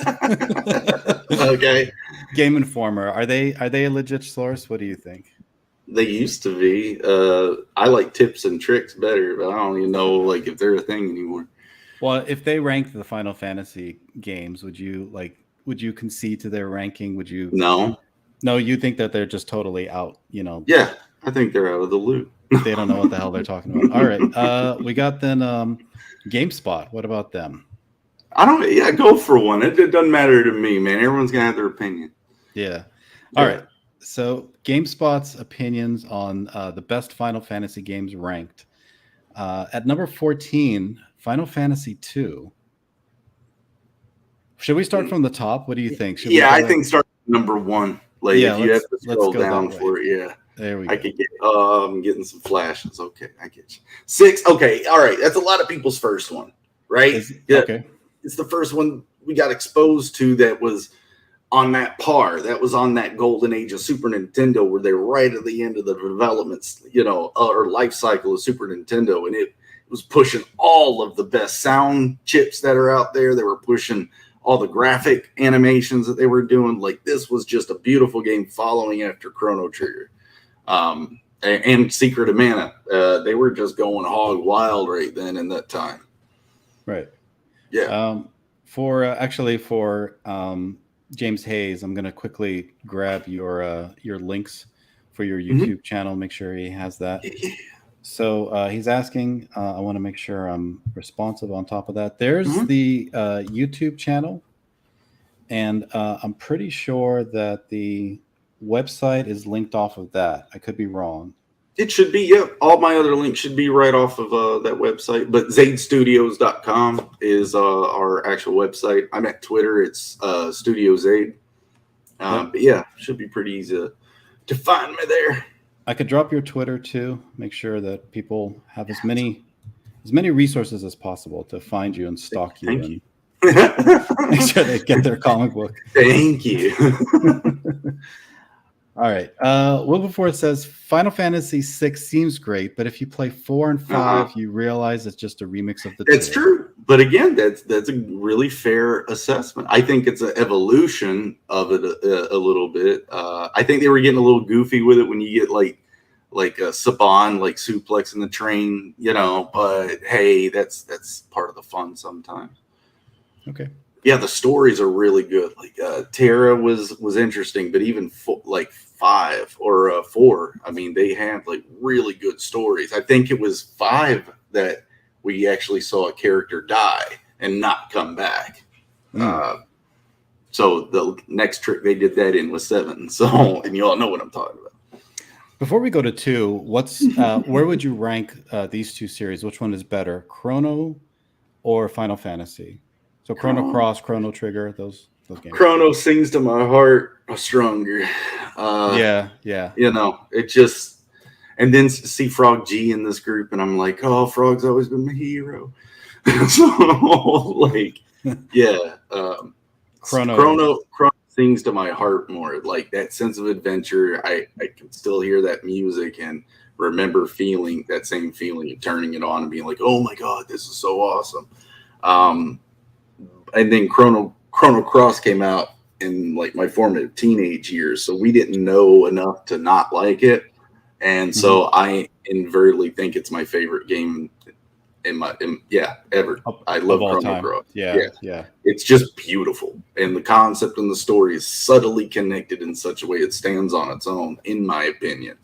okay. Game Informer. Are they a legit source? What do you think? They used to be. I like Tips and Tricks better, but I don't even know like if they're a thing anymore. Well, if they rank the Final Fantasy games, would you concede to their ranking? Would you? No, you think that they're just totally out, Yeah, I think they're out of the loop. They don't know what the hell they're talking about. All right. We got then GameSpot. What about them? Go for one. It doesn't matter to me, man. Everyone's gonna have their opinion. Yeah. All right. So GameSpot's opinions on the best Final Fantasy games ranked. At number 14, Final Fantasy 2. Should we start from the top? What do you think? I think start number 1. Like, if you have to scroll down for it, yeah. There we go. I could get. I'm getting some flashes. Okay, I get you. 6. Okay, all right. That's a lot of people's first one, right? Okay. It's the first one we got exposed to that was on that par. That was on that golden age of Super Nintendo, where they were right at the end of the development, or life cycle of Super Nintendo, and it was pushing all of the best sound chips that are out there. They were pushing all the graphic animations that they were doing. Like, this was just a beautiful game following after Chrono Trigger. And Secret of Mana. They were just going hog wild right then in that time. Right. Yeah. For James Hayes, I'm going to quickly grab your links for your YouTube channel. Make sure he has that. So he's asking, I want to make sure I'm responsive on top of that. There's the YouTube channel, and I'm pretty sure that the website is linked off of that. I could be wrong. It should be, yeah. All my other links should be right off of that website. But ZadeStudios.com is our actual website. I'm at Twitter. It's Studio Zade. But yeah, should be pretty easy to find me there. I could drop your Twitter too. Make sure that people have as many resources as possible to find you and stalk you. Thank you. Make sure they get their comic book. Thank you. All right. Wilberforce says Final Fantasy 6 seems great, but if you play 4 and 5, you realize it's just a remix of the That's true. But again, that's a really fair assessment. I think it's an evolution of it a little bit. I think they were getting a little goofy with it when you get like a Saban, like suplex in the train, but hey, that's part of the fun sometimes. Okay. Yeah, the stories are really good. Like Terra was interesting, but even 5 or 4, I mean, they had like really good stories. I think it was 5 that we actually saw a character die and not come back. So the next trick they did that in was 7. So, and you all know what I'm talking about. Before we go to 2, what's where would you rank these 2 series? Which one is better, Chrono or Final Fantasy? So Chrono Cross, Chrono Trigger, those games. Chrono sings to my heart stronger. Yeah. It just, and then see Frog G in this group, and I'm like, oh, Frog's always been my hero. So, like, yeah, Chrono sings to my heart more. Like that sense of adventure. I can still hear that music and remember feeling that same feeling and turning it on and being like, oh my God, this is so awesome. And then Chrono Cross came out in like my formative teenage years, so we didn't know enough to not like it, and so I invariably think it's my favorite game ever. I love Chrono Cross. Yeah. It's just beautiful, and the concept and the story is subtly connected in such a way it stands on its own, in my opinion.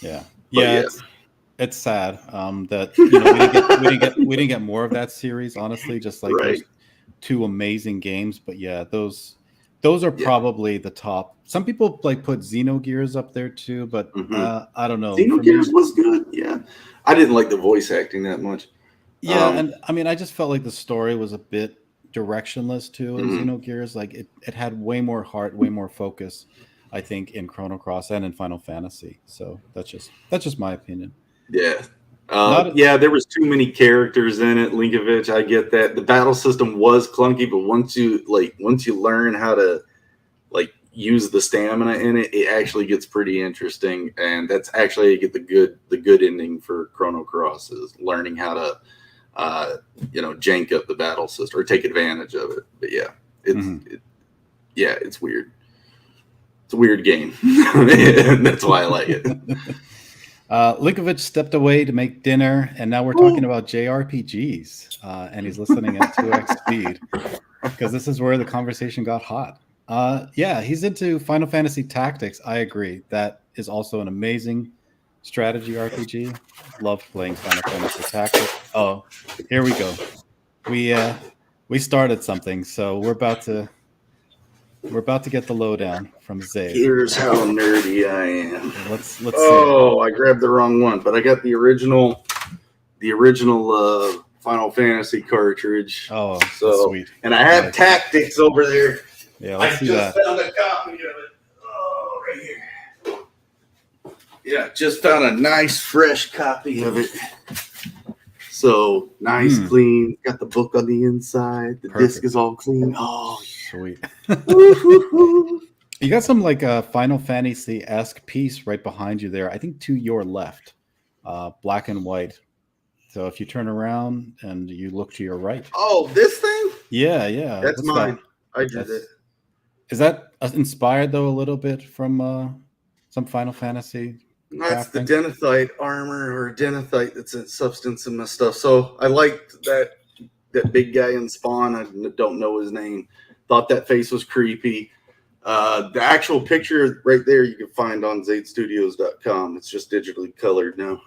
It's sad that we didn't get more of that series. Honestly, just like those 2 amazing games. But yeah, those are probably the top. Some people like put Xenogears up there too, but I don't know. Xenogears was good. Yeah, I didn't like the voice acting that much. Yeah, and I mean, I just felt like the story was a bit directionless too in Xenogears. Like it had way more heart, way more focus, I think, in Chrono Cross and in Final Fantasy. So that's just my opinion. Yeah. There was too many characters in it, Linkovich. I get that. The battle system was clunky, but once you learn how to like use the stamina in it, it actually gets pretty interesting. And that's actually you get the good ending for Chrono Cross is learning how to jank up the battle system or take advantage of it. But yeah, it's weird. It's a weird game. That's why I like it. Linkovich stepped away to make dinner, and now we're talking about JRPGs, and he's listening at 2x speed because this is where the conversation got hot. He's into Final Fantasy Tactics. I agree. That is also an amazing strategy RPG. Loved playing Final Fantasy Tactics. Oh, here we go. We started something, so we're about to get the lowdown from Zay. Here's how nerdy I am. Let's see. I grabbed the wrong one, but I got the original Final Fantasy cartridge. Oh, so sweet. And I have Tactics over there. Yeah, let's see that. I just found a copy of it. Oh, right here. Yeah, just found a nice fresh copy of it. So nice, clean. Got the book on the inside. The disc is all clean. Oh, sweet. You got some like a Final Fantasy-esque piece right behind you there. I think to your left, black and white. So if you turn around and you look to your right. Oh, this thing? Yeah. That's mine. I did it. Is that inspired though a little bit from some Final Fantasy? That's the Denethite armor or Denethite that's a substance in my stuff. So I liked that big guy in Spawn. I don't know his name. Thought that face was creepy. The actual picture right there you can find on zaidstudios.com. It's just digitally colored now.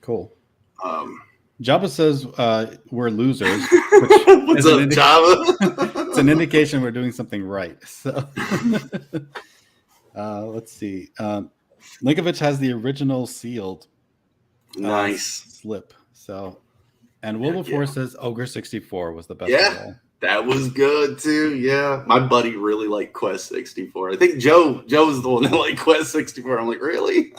Cool. Jabba says we're losers. What's up, Jabba? It's an indication we're doing something right. So let's see. Linkovich has the original sealed slip. So, and Wilberforce says Ogre 64 was the best of all. That was good too. Yeah, my buddy really liked Quest 64. I think Joe's the one that liked Quest 64. I'm like, really?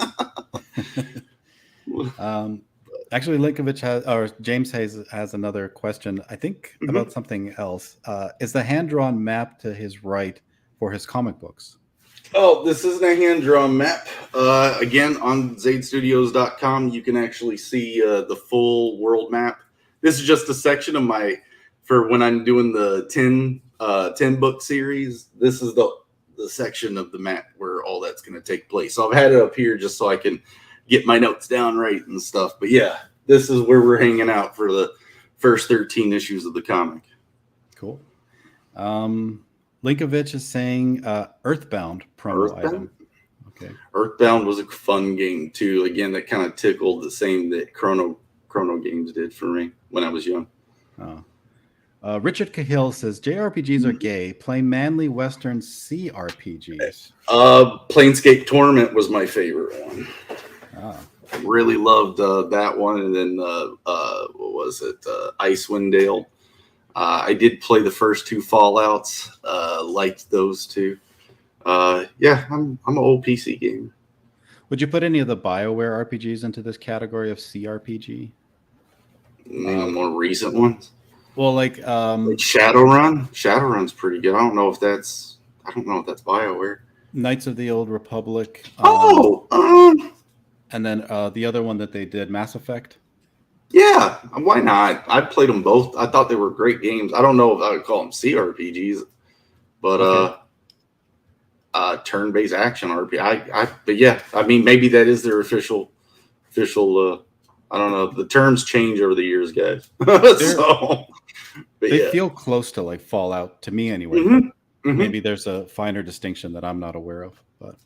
Actually, Linkovich James has another question. I think about something else. Is the hand drawn map to his right for his comic books? Oh, this isn't a hand-drawn map. Again, on zaidstudios.com, you can actually see the full world map. This is just a section of for when I'm doing the 10 book series. This is the section of the map where all that's going to take place. So I've had it up here just so I can get my notes down right and stuff. But yeah, this is where we're hanging out for the first 13 issues of the comic. Cool. Linkovich is saying Earthbound promo item. Okay. Earthbound was a fun game too. Again, that kind of tickled the same that Chrono Chrono Games did for me when I was young. Oh. Richard Cahill says JRPGs are gay. Play manly Western CRPGs. Planescape Torment was my favorite one. Oh. Really loved that one, and then what was it? Icewind Dale. I did play the first two Fallouts. Liked those two. Yeah, I'm an old PC gamer. Would you put any of the BioWare RPGs into this category of CRPG? More recent ones. Well, like Shadowrun. Shadowrun's pretty good. I don't know if that's BioWare. Knights of the Old Republic. And then the other one that they did, Mass Effect. Yeah, why not? I played them both. I thought they were great games. I don't know if I would call them CRPGs, but turn-based action RPG. But yeah, I mean, maybe that is their official. I don't know. The terms change over the years, guys. They feel close to like Fallout to me, anyway. Maybe there's a finer distinction that I'm not aware of, but.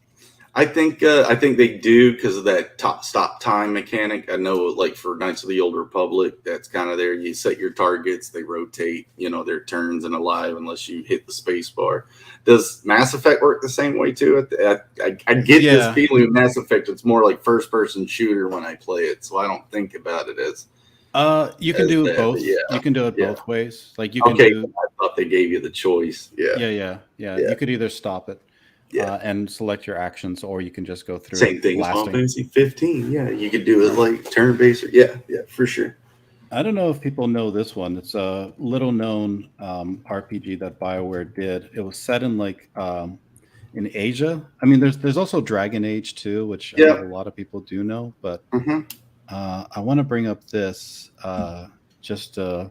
I think they do because of that stop time mechanic. I know, like for Knights of the Old Republic, that's kind of there. You set your targets, they rotate, their turns and alive unless you hit the space bar. Does Mass Effect work the same way too? I get this feeling with Mass Effect. It's more like first person shooter when I play it, so I don't think about it as. You can do it both. Yeah, you can do it both ways. Like you can do. I thought they gave you the choice. Yeah. You could either stop it. And select your actions, or you can just go through. Same thing as Final Fantasy 15. Yeah, you could do it like turn-based. Yeah, for sure. I don't know if people know this one. It's a little-known RPG that BioWare did. It was set in in Asia. I mean, there's also Dragon Age 2, which I know a lot of people do know. But I want to bring up this just to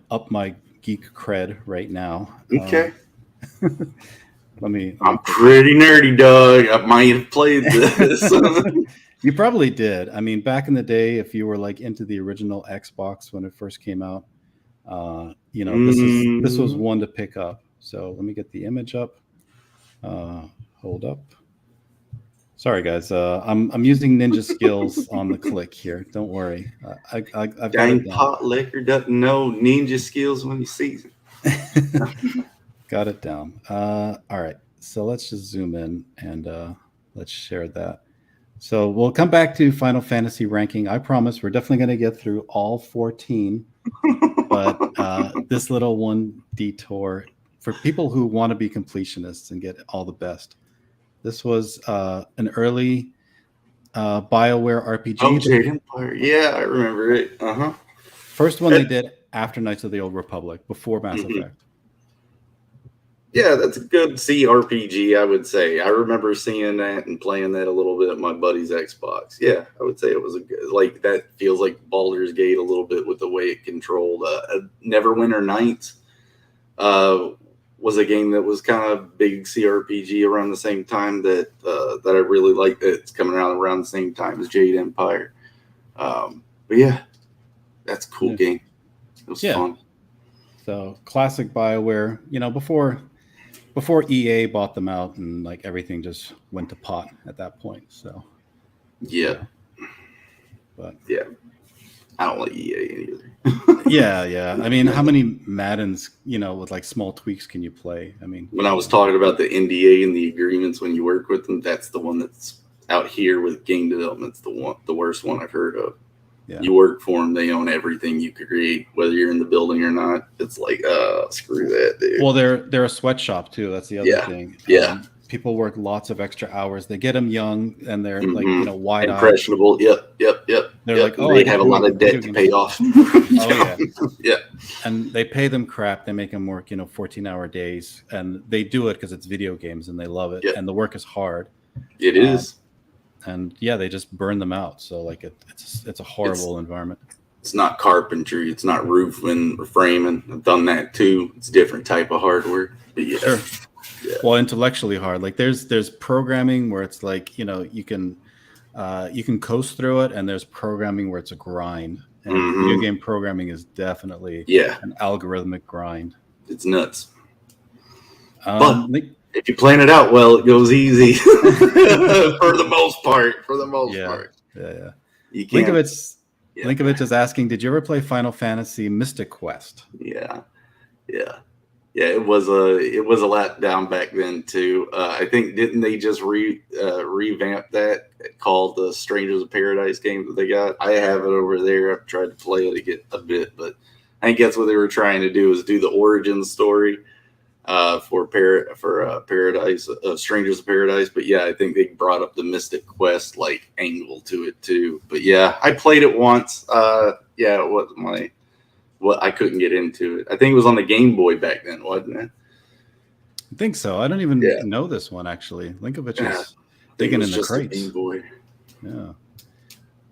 up my geek cred right now. Okay. I'm pretty nerdy, dog. I might have played this. You probably did. I mean, back in the day, if you were like into the original Xbox when it first came out, this was one to pick up. So let me get the image up. Hold up. Sorry, guys. I'm using ninja skills on the click here. Don't worry. I've got Dang pot liquor doesn't know ninja skills when he sees it. Got it down. All right. So let's just zoom in and let's share that. So we'll come back to Final Fantasy ranking. I promise we're definitely going to get through all 14. But this little one detour for people who want to be completionists and get all the best. This was an early BioWare RPG. Oh, Jade Empire. Yeah, I remember it. First one they did after Knights of the Old Republic, before Mass Effect. Yeah, that's a good CRPG, I would say. I remember seeing that and playing that a little bit at my buddy's Xbox. Yeah, I would say it was a good, that feels like Baldur's Gate a little bit with the way it controlled. Neverwinter Nights was a game that was kind of big CRPG around the same time that I really like. That's coming out around the same time as Jade Empire. But yeah, that's a cool game. It was fun. So classic BioWare, before EA bought them out and everything just went to pot at that point. So but I don't like EA either. yeah. I mean, how many Maddens, with small tweaks can you play? I mean, when I was talking about the NDA and the agreements when you work with them, that's the one that's out here with game development's the worst one I've heard of. Yeah. You work for them, they own everything you create, whether you're in the building or not. It's like, screw that, dude. Well, they're a sweatshop too. That's the other thing. Yeah. People work lots of extra hours. They get them young and they're wide-eyed. Impressionable. Yep. They're like, they have a lot of debt to pay off. Yeah. And they pay them crap. They make them work, 14-hour days, and they do it because it's video games and they love it. Yep. And the work is hard. It is. And they just burn them out. So it's a horrible environment. It's not carpentry. It's not roofing or framing. I've done that too. It's a different type of hardware. But sure. Yeah. Well, intellectually hard. There's programming where it's you can coast through it, and there's programming where it's a grind. And video game programming is definitely an algorithmic grind. It's nuts. But if you plan it out well, it goes easy for the most part. You can't. Linkovich is asking, did you ever play Final Fantasy Mystic Quest? Yeah. It was a letdown back then too. I think didn't they just revamp that called the Strangers of Paradise game that they got? I have it over there. I've tried to play it a bit, but I think that's what they were trying to do, is do the origin story for Paradise, Strangers of Paradise. But yeah, I think they brought up the Mystic Quest like angle to it too. But yeah, I played it once. Yeah, it wasn't my. Well, I couldn't get into it. I think it was on the Game Boy back then, wasn't it? I think so. I don't even know this one, actually. Linkovich is digging in the crates. Game Boy. Yeah.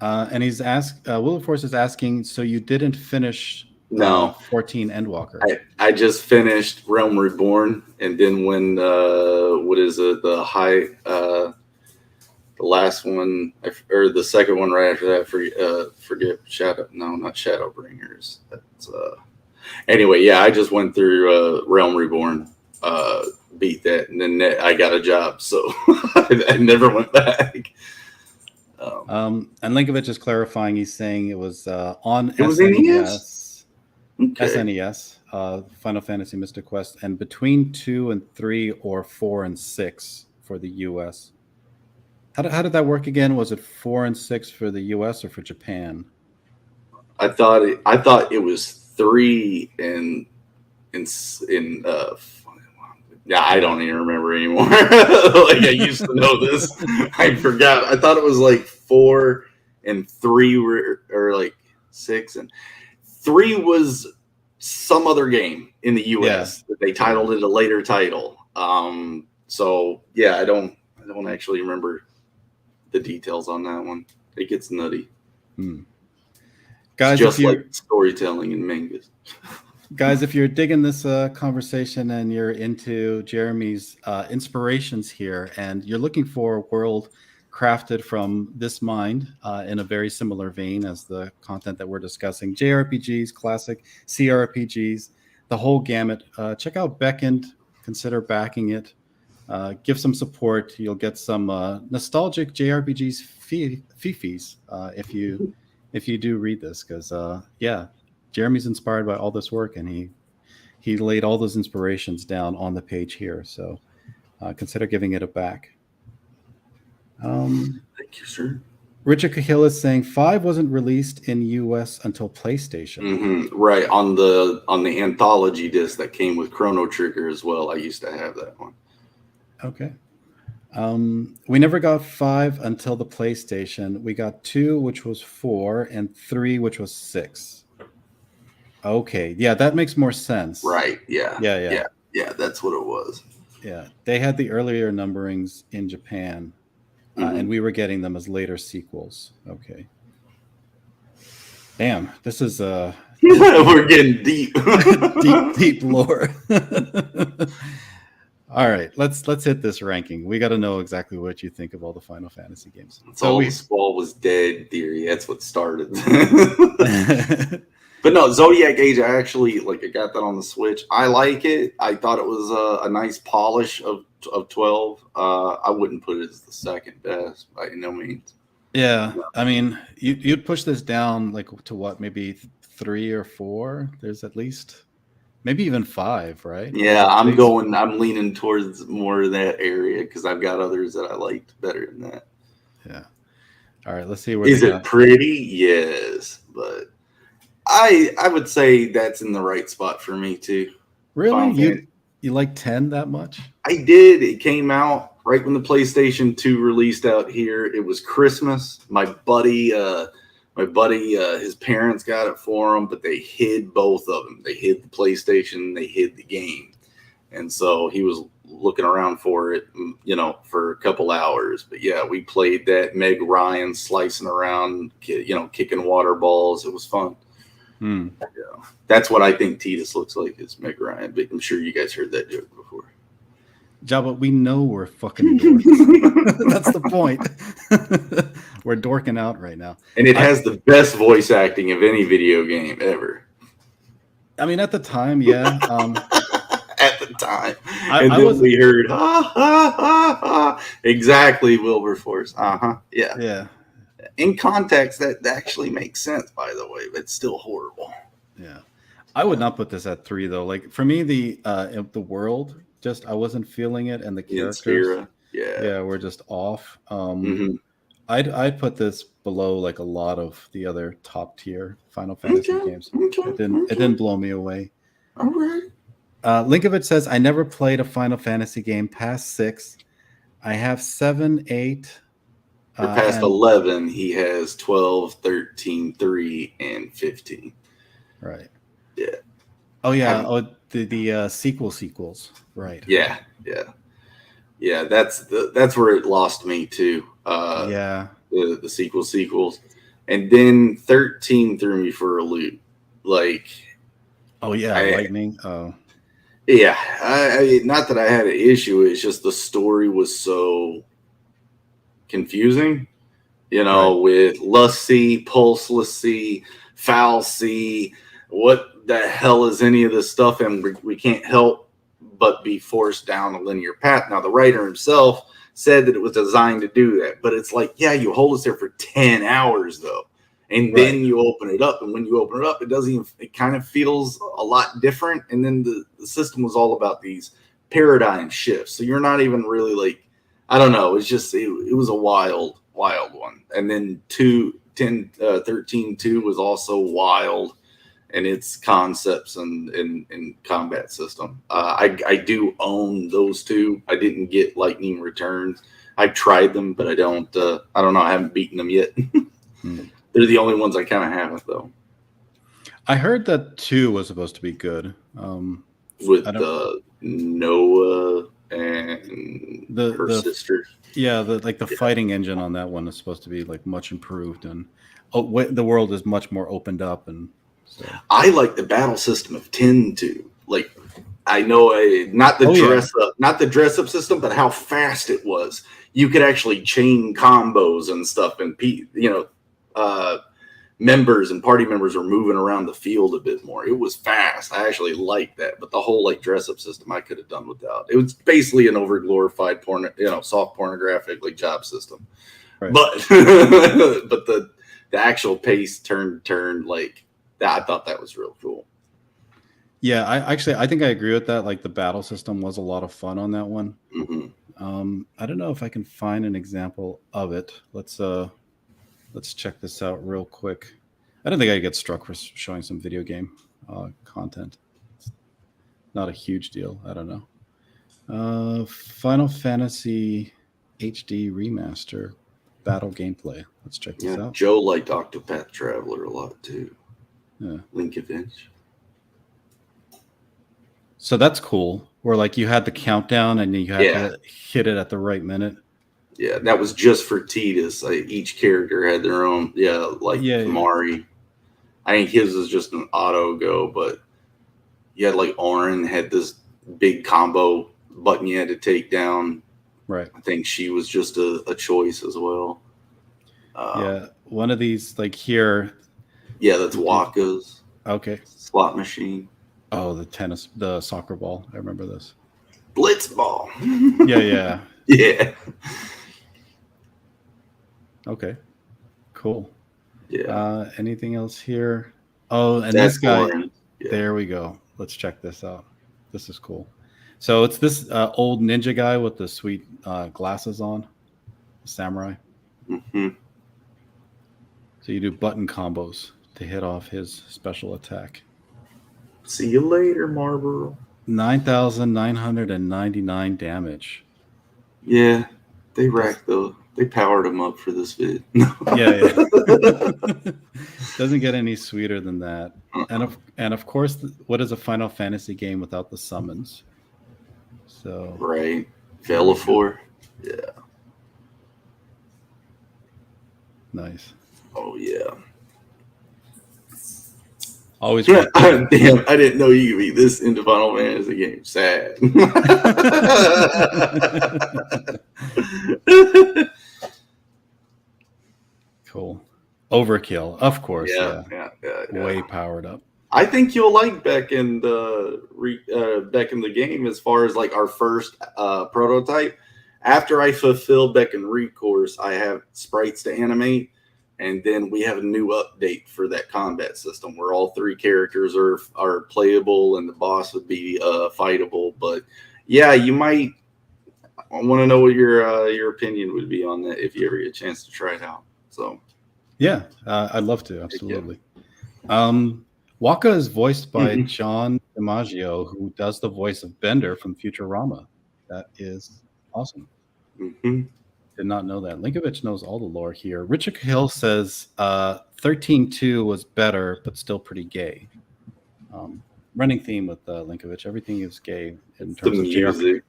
And he's Wilberforce is asking, so you didn't finish 14 Endwalker? I just finished Realm Reborn, and then when the last one, or the second one right after that, forget not Shadowbringers. That's anyway. Yeah, I just went through Realm Reborn, beat that, and then I got a job, so I never went back. And Linkovich is clarifying. He's saying it was on SNES. Okay. SNES, Final Fantasy Mystic Quest, and between 2 and 3 or 4 and 6 for the US. How did that work again? Was it 4 and 6 for the US or for Japan? I thought it was 3 in I don't even remember anymore. Like, I used to know this. I forgot. I thought it was like 4 and 3 or like 6, and 3 was some other game in the US that they titled it a later title. So yeah, I don't actually remember the details on that one. It gets nutty. Guys, it's just like storytelling in mangas. Guys, if you're digging this conversation and you're into Jeremy's inspirations here, and you're looking for a world crafted from this mind in a very similar vein as the content that we're discussing, JRPGs, classic CRPGs, the whole gamut, check out Beckoned. Consider backing it. Give some support. You'll get some nostalgic JRPGs fifis if you do read this, because Jeremy's inspired by all this work, and he laid all those inspirations down on the page here. So consider giving it a back. Thank you, sir. Richard Cahill is saying 5 wasn't released in US until PlayStation. Mm-hmm. Right, on the anthology disc that came with Chrono Trigger as well. I used to have that one. Okay. We never got 5 until the PlayStation. We got 2, which was 4, and 3, which was 6. Okay. Yeah, that makes more sense. Right. Yeah. Yeah. That's what it was. Yeah. They had the earlier numberings in Japan, and we were getting them as later sequels. Okay. Damn, this is we're getting deep. deep lore. All right, let's hit this ranking. We got to know exactly what you think of all the Final Fantasy games. Squall was dead theory. That's what started. But no, Zodiac Age, I actually I got that on the Switch. I like it. I thought it was a nice polish of 12. I wouldn't put it as the second best by no means. Yeah, I mean, you'd push this down to what, maybe 3 or 4? There's at least maybe even 5, right? Yeah, I'm leaning towards more of that area because I've got others that I liked better than that. Yeah. All right, let's see where. Is it pretty? Yes, but I would say that's in the right spot for me too. Really? You like 10 that much? I did. It came out right when the PlayStation 2 released out here. It was Christmas. My buddy, his parents got it for him, but they hid both of them. They hid the PlayStation, they hid the game. And so he was looking around for it, for a couple hours. But yeah, we played that. Meg Ryan slicing around, kicking water balls. It was fun. Yeah. That's what I think Tidus looks like, is Meg Ryan. But I'm sure you guys heard that joke before. Jabba, we know we're fucking dorks. That's the point. We're dorking out right now. And it has the best voice acting of any video game ever. I mean, at the time, yeah. At the time. We heard, ha, ha, ha, ha. Exactly, Wilberforce. Uh-huh. Yeah. Yeah. In context, that actually makes sense, by the way, but it's still horrible. Yeah. I would not put this at 3 though. Like for me, the world just I wasn't feeling it, and the In characters, Sphera, yeah. yeah, were just off. Hmm. I'd put this below like a lot of the other top tier Final Fantasy Okay, games. okay, It okay. didn't blow me away. All right. Linkovich says I never played a Final Fantasy game past 6. I have 7, 8, For past and 11, he has 12, 13, 3, and 15. right. Yeah. Oh yeah. Haven't, Oh, the sequels. Right. yeah, yeah. Yeah, that's where it lost me too. Yeah. The sequels, and then 13 threw me for a loop. Like, Oh yeah. I Lightning. Oh yeah, I not that I had an issue. It's just the story was so confusing. You right. know, with Lusty, Pulselessy, Falsy, what the hell is any of this stuff? And we can't help but be forced down a linear path. Now, the writer himself said that it was designed to do that, but it's like, yeah, you hold us there for 10 hours though. And Right. then you open it up. And when you open it up, it doesn't even, it kind of feels a lot different. And then the system was all about these paradigm shifts. So you're not even really like, I don't know. It's just, it was a wild one. And then 13 2 was also wild, and its concepts and combat system. I do own those two. I didn't get Lightning Returns. I've tried them, but I don't know. I haven't beaten them yet. Hmm. They're the only ones I kind of haven't, though. I heard that 2 was supposed to be good. With I don't Noah and her the sisters. yeah, the Yeah. fighting engine on that one is supposed to be like much improved, and the world is much more opened up, and so I like the battle system of 10 too. Like, I know not the oh yeah, not the dress up system, but how fast it was. You could actually chain combos and stuff, and members and party members are moving around the field a bit more. It was fast. I actually liked that, but the whole like dress up system I could have done without. It was basically an over glorified soft pornographic like job system. right. But but the actual pace turn like that, I thought that was real cool. Yeah, I think I agree with that. Like the battle system was a lot of fun on that one. Mm-hmm. I don't know if I can find an example of it. Let's check this out real quick. I don't think I get struck for showing some video game content. It's not a huge deal. I don't know. Final Fantasy HD remaster battle gameplay. Let's check this Yeah, out. Joe liked Octopath Traveler a lot too. Yeah. Linkovich. So that's cool. Where like you had the countdown and you had Yeah. to hit it at the right minute. Yeah, that was just for Titus. Like, each character had their own. Yeah, like Yeah, yeah. Kamari. I think his was just an auto go, but you had like Orin had this big combo button you had to take down. Right. I think she was just a choice as well. Yeah. One of these like here. Yeah, that's Waka's Okay. slot machine. Oh, the soccer ball. I remember this. Blitzball. Yeah. Yeah. Okay. Cool. Yeah. Anything else here? Oh, and That's this guy. Orin. Yeah. There we go. Let's check this out. This is cool. So it's this old ninja guy with the sweet glasses on, samurai. Mm-hmm. So you do button combos to hit off his special attack. See you later, Marlboro. 9,999 damage. Yeah, they powered him up for this vid. Yeah. Doesn't get any sweeter than that. And of course, what is a Final Fantasy game without the summons? So Right. Velafor. Yeah. nice. Oh yeah. Always Damn, I didn't know you could be this into Final Fantasy game. Sad. cool. Overkill, of course. Yeah. Way powered up. I think you'll like Beckoned the game as far as like our first prototype. After I fulfill Beckoned Recourse, I have sprites to animate. And then we have a new update for that combat system where all 3 characters are playable and the boss would be fightable. But yeah, you might. I want to know what your opinion would be on that if you ever get a chance to try it out. So Yeah, I'd love to. yeah. Absolutely. Waka is voiced by Mhm. John DiMaggio, who does the voice of Bender from Futurama. That is awesome. Mhm. Did not know that. Linkovich knows all the lore here. Richard Hill says 13.2 was better, but still pretty gay. Running theme with Linkovich. Everything is gay in The terms of JRPG.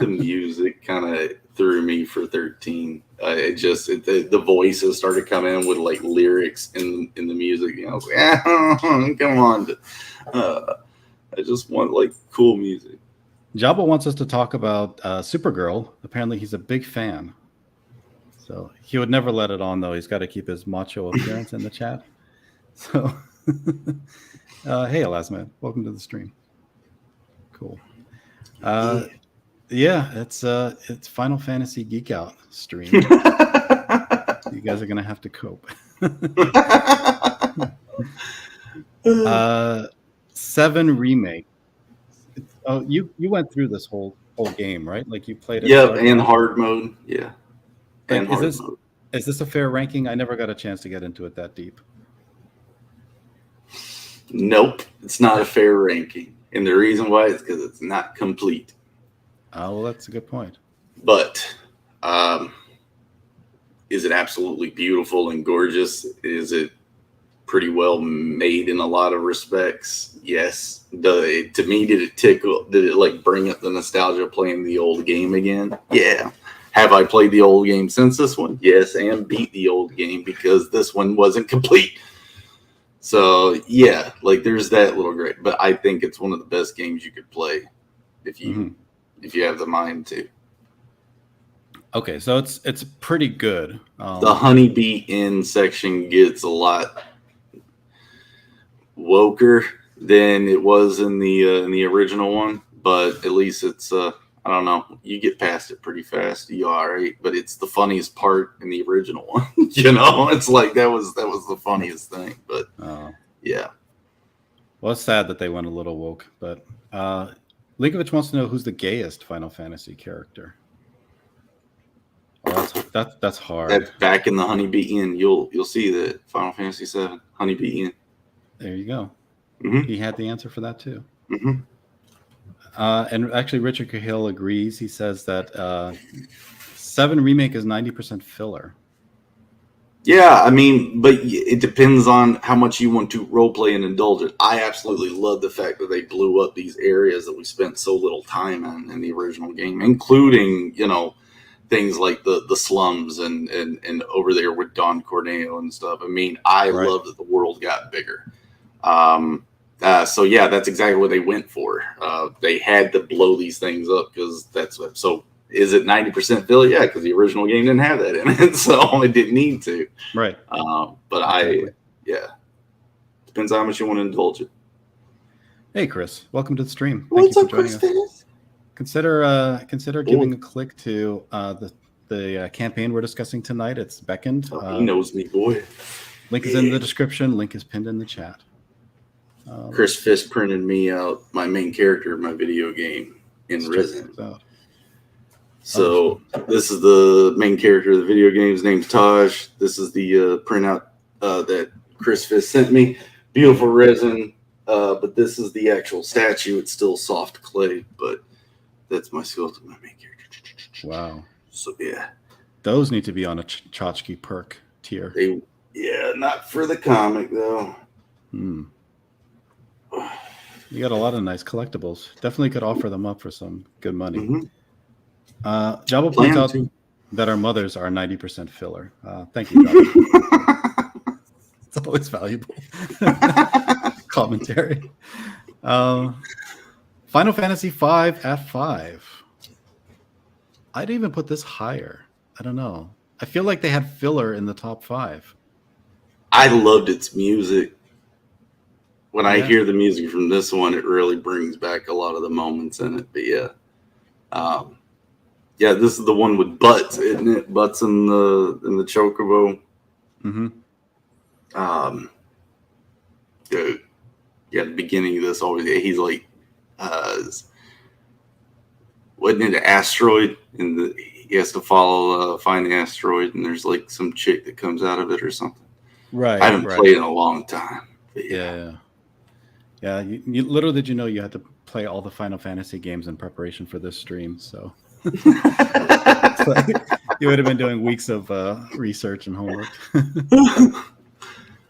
music kind of threw me for 13. The voices started coming in with like lyrics in the music. You know, I was like, come on. I just want like cool music. Jabba wants us to talk about Supergirl. Apparently, he's a big fan. So he would never let it on, though. He's got to keep his macho appearance in the chat. So, hey, Elasman, welcome to the stream. Cool. Yeah, it's Final Fantasy Geek Out stream. You guys are gonna have to cope. 7 remake. Oh, you went through this whole game, right? Like you played it. Yep, and hard mode. Yeah, Like, and hard mode. Is this a fair ranking? I never got a chance to get into it that deep. Nope, it's not a fair ranking, and the reason why is because it's not complete. Oh, well, that's a good point. But is it absolutely beautiful and gorgeous? Is it pretty well made in a lot of respects? Yes. To me, did it tickle? Did it like bring up the nostalgia of playing the old game again? Yeah. Have I played the old game since this one? Yes, and beat the old game because this one wasn't complete. So yeah, like there's that little great, but I think it's one of the best games you could play if you have the mind to. Okay, so it's pretty good. The Honeybee Inn section gets a lot woker than it was in the original one, but at least it's I don't know, you get past it pretty fast. You all right, but it's the funniest part in the original one. You know, it's like that was the funniest thing. But yeah. Well, it's sad that they went a little woke, but Linkovich wants to know who's the gayest Final Fantasy character. Oh, that's hard. That's back in the Honeybee Inn. You'll see that Final Fantasy VII Honeybee Inn. There you go. Mm-hmm. He had the answer for that too. Mm-hmm. And actually, Richard Cahill agrees. He says that 7 remake is 90% filler. Yeah, I mean, but it depends on how much you want to roleplay and indulge it. I absolutely love the fact that they blew up these areas that we spent so little time in the original game, including, you know, things like the slums and over there with Don Corneo and stuff. I mean, I love that the world got bigger. So yeah, that's exactly what they went for. They had to blow these things up because that's what. So is it 90% filler? Yeah, because the original game didn't have that in it, so it didn't need to. Right. But exactly. Depends on how much you want to indulge it. Hey, Chris, welcome to the stream. What's up, Chris? Consider giving a click to the campaign we're discussing tonight. It's Beckoned. He knows me, boy. Link is in the description. Link is pinned in the chat. Chris Fisk printed me out my main character of my video game in resin. So this is the main character of the video game. His name's Taj. This is the printout that Chris Fisk sent me. Beautiful resin, but this is the actual statue. It's still soft clay, but that's my sculpt of my main character. Wow. So yeah, those need to be on a tchotchke perk tier. Not for the comic though. You got a lot of nice collectibles. Definitely could offer them up for some good money. Mm-hmm. Jabba points out that our mothers are 90% filler. Thank you, Jabba. It's always valuable commentary. Final Fantasy V at 5. I'd even put this higher. I don't know. I feel like they had filler in the top 5. I loved its music. When I hear the music from this one, it really brings back a lot of the moments in it. But this is the one with Butts, isn't it? Butts in the Chocobo. Mm-hmm. um, the the beginning of this always he's like, wasn't it an asteroid, and he has to follow find the asteroid, and there's like some chick that comes out of it or something. I Right, haven't right. played in a long time, but yeah. Yeah, yeah. Little did you know you had to play all the Final Fantasy games in preparation for this stream. So it's like you would have been doing weeks of research and homework.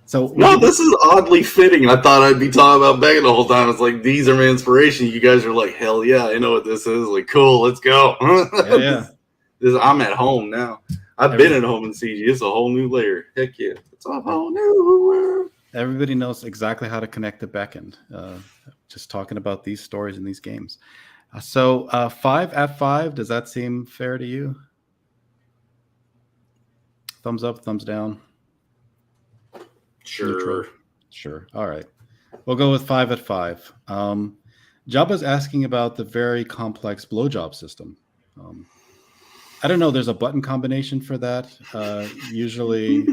So No, this is oddly fitting. I thought I'd be talking about Beckoned the whole time. It's like, these are my inspiration. You guys are like, hell yeah, I know what this is. Like, cool, let's go. yeah. I'm at home now. I've been at home in CG. It's a whole new layer. Heck yeah. It's a whole new world. Everybody knows exactly how to connect to Beckoned. Just talking about these stories in these games. So 5 at 5, does that seem fair to you? Thumbs up, thumbs down. Sure. Neutral. Sure. All right. We'll go with 5 at 5. Jabba's asking about the very complex blowjob system. I don't know. There's a button combination for that. Usually,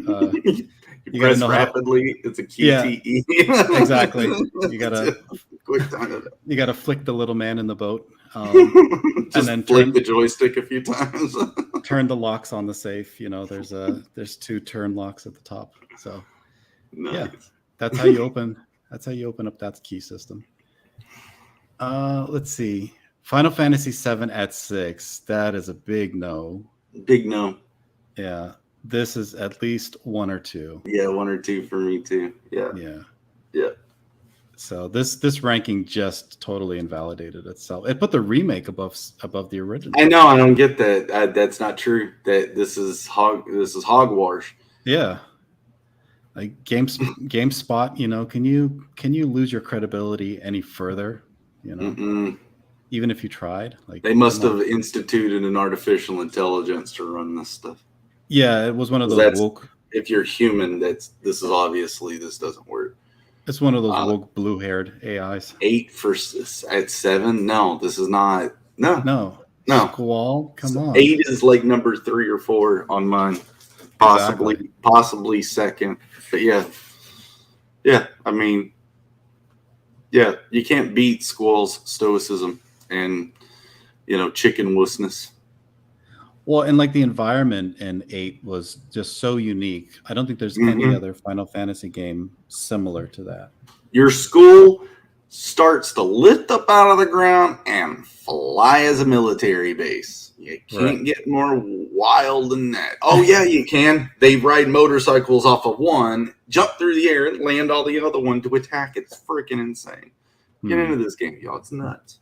you press know rapidly. It's a QTE. Yeah, exactly. You gotta quick time. You gotta flick the little man in the boat, and then flick the joystick a few times. Turn the locks on the safe. There's 2 turn locks at the top. So nice. Yeah, that's how you open. That's how you open up that key system. Let's see. Final Fantasy 7 at 6. That is a big no. Big no. Yeah. This is at least 1 or 2. Yeah, 1 or 2 for me too. Yeah. Yeah. Yeah. So this ranking just totally invalidated itself. It put the remake above the original. I know. I don't get that. That's not true. That this is hogwash. Yeah. Like GameSpot, can you lose your credibility any further? Mm-mm. Even if you tried, like they must have instituted an artificial intelligence to run this stuff. Yeah, it was one of those woke. If you're human, this doesn't work. It's one of those woke blue-haired AIs. 8 at 7? No, this is not. No. Squall, come on. 8 is like number 3 or 4 on mine, possibly second. But yeah. I mean, yeah, you can't beat Squall's stoicism and chicken wussness. Well, and like the environment in 8 was just so unique. I don't think there's any other Final Fantasy game similar to that. Your school starts to lift up out of the ground and fly as a military base. You can't get more wild than that. Oh, yeah, you can. They ride motorcycles off of one, jump through the air, and land all the other one to attack. It's freaking insane. Get into this game, y'all. It's nuts.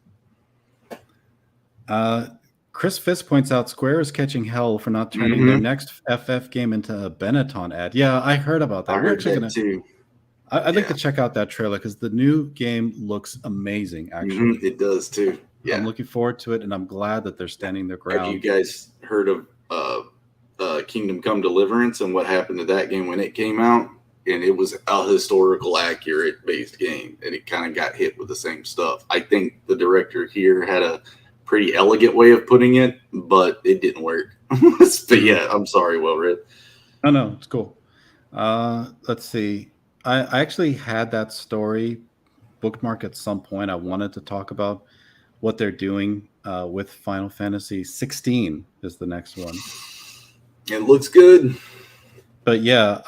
Chris Fisk points out Square is catching hell for not turning their next FF game into a Benetton ad. Yeah, I heard about that. I heard that too. I'd like to check out that trailer because the new game looks amazing, actually. It does too. Yeah. I'm looking forward to it, and I'm glad that they're standing their ground. Have you guys heard of Kingdom Come Deliverance and what happened to that game when it came out? And it was a historical accurate based game, and it kind of got hit with the same stuff. I think the director here had a pretty elegant way of putting it, but it didn't work. But yeah, I'm sorry, Well Read. Oh, no, it's cool. Let's see. I actually had that story bookmark at some point. I wanted to talk about what they're doing with Final Fantasy 16 is the next one. It looks good. But yeah,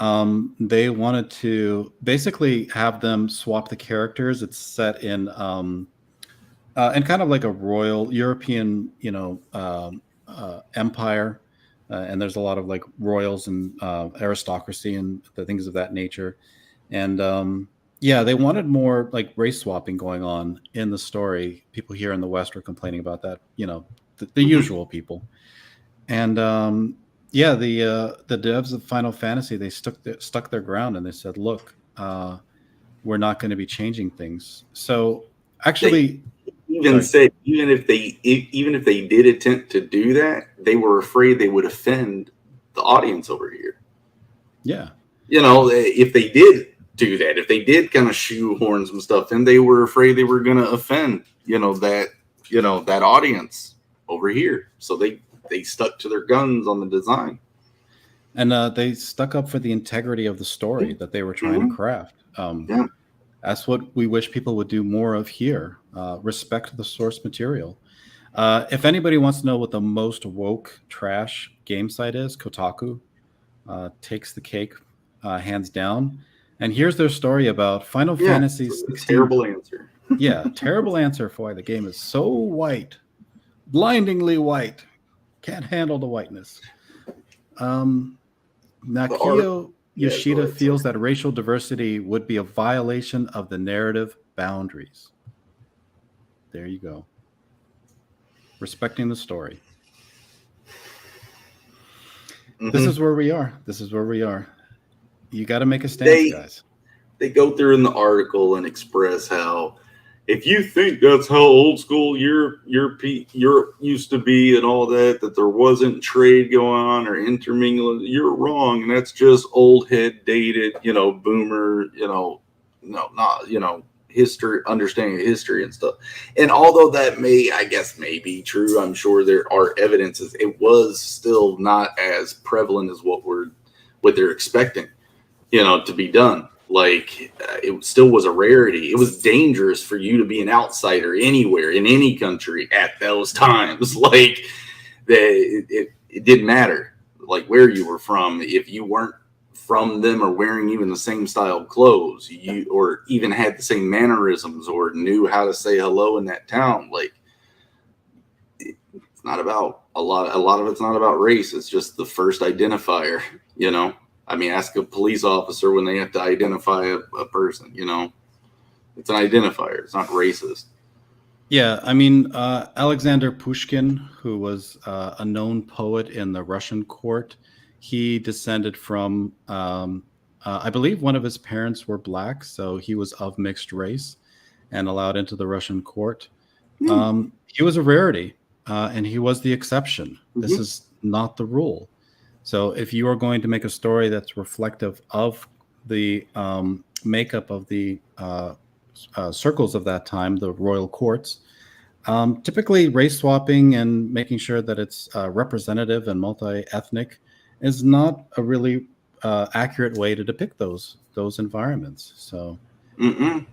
they wanted to basically have them swap the characters. It's set in kind of like a royal European, empire, and there's a lot of like royals and aristocracy and the things of that nature. And they wanted more like race swapping going on in the story. People here in the West were complaining about that, the usual people. And the devs of Final Fantasy, they stuck their ground and they said, look, we're not going to be changing things. So actually, even if they did attempt to do that, they were afraid they would offend the audience over here. Yeah. If they did do that, if they did kind of shoehorn some stuff in, they were afraid they were going to offend, that audience over here. So they stuck to their guns on the design. And they stuck up for the integrity of the story that they were trying to Mhm. craft. Yeah. That's what we wish people would do more of here. Respect the source material. If anybody wants to know what the most woke trash game site is, Kotaku takes the cake hands down. And here's their story about Final Yeah. Fantasy It's a 16. terrible answer. Yeah, terrible answer for why the game is so white, blindingly white. Can't handle the whiteness. Um, The art. Nakio Yeah. Go Yoshida ahead. Sorry. feels that racial diversity would be a violation of the narrative boundaries. There you go. Respecting the story. This Hmm. is where we are. This is where we are. You got to make a stance, They guys. they go through in the article and express how if you think that's how old school Europe used to be and all that, that there wasn't trade going on or intermingling, you're wrong, and that's just old head dated, boomer, no, not history, understanding of history and stuff. And although that I guess may be true, I'm sure there are evidences it was still not as prevalent as what they're expecting to be done. Like it still was a rarity. It was dangerous for you to be an outsider anywhere in any country at those times. Like it didn't matter like where you were from. If you weren't from them or wearing even the same style of clothes, you or even had the same mannerisms or knew how to say hello in that town, like it's not about a lot of it's not about race. It's just the first identifier, you know. I mean, ask a police officer when they have to identify a person, It's an identifier. It's not racist. Yeah, I mean, Alexander Pushkin, who was a known poet in the Russian court, he descended from, I believe one of his parents were black, so he was of mixed race and allowed into the Russian court. Hmm. He was a rarity, and he was the exception. This Mm-hmm. is not the rule. So if you are going to make a story that's reflective of the makeup of the circles of that time, the royal courts, typically race swapping and making sure that it's representative and multi-ethnic is not a really accurate way to depict those environments. So Mm-mm.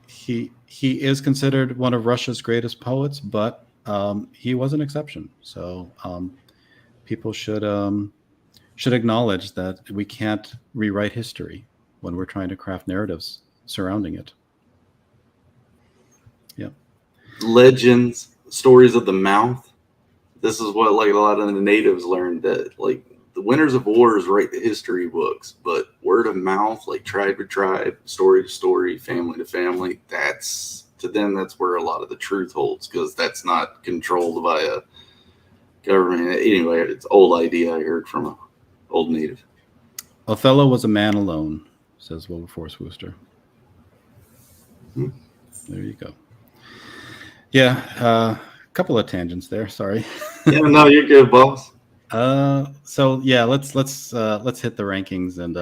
he is considered one of Russia's greatest poets, but he was an exception. So people should acknowledge that we can't rewrite history when we're trying to craft narratives surrounding it. Yeah. Legends, stories of the mouth. This is what like a lot of the natives learned, that like the winners of wars write the history books, but word of mouth, like tribe to tribe, story to story, family to family, that's to them that's where a lot of the truth holds, because that's not controlled by a government. Anyway, it's an old idea I heard from a old native. Othello was a man alone, says Wilberforce Wooster. Hmm. There you go. Yeah, a couple of tangents there. Sorry. Yeah, no, you're good, boss. So yeah, let's hit the rankings and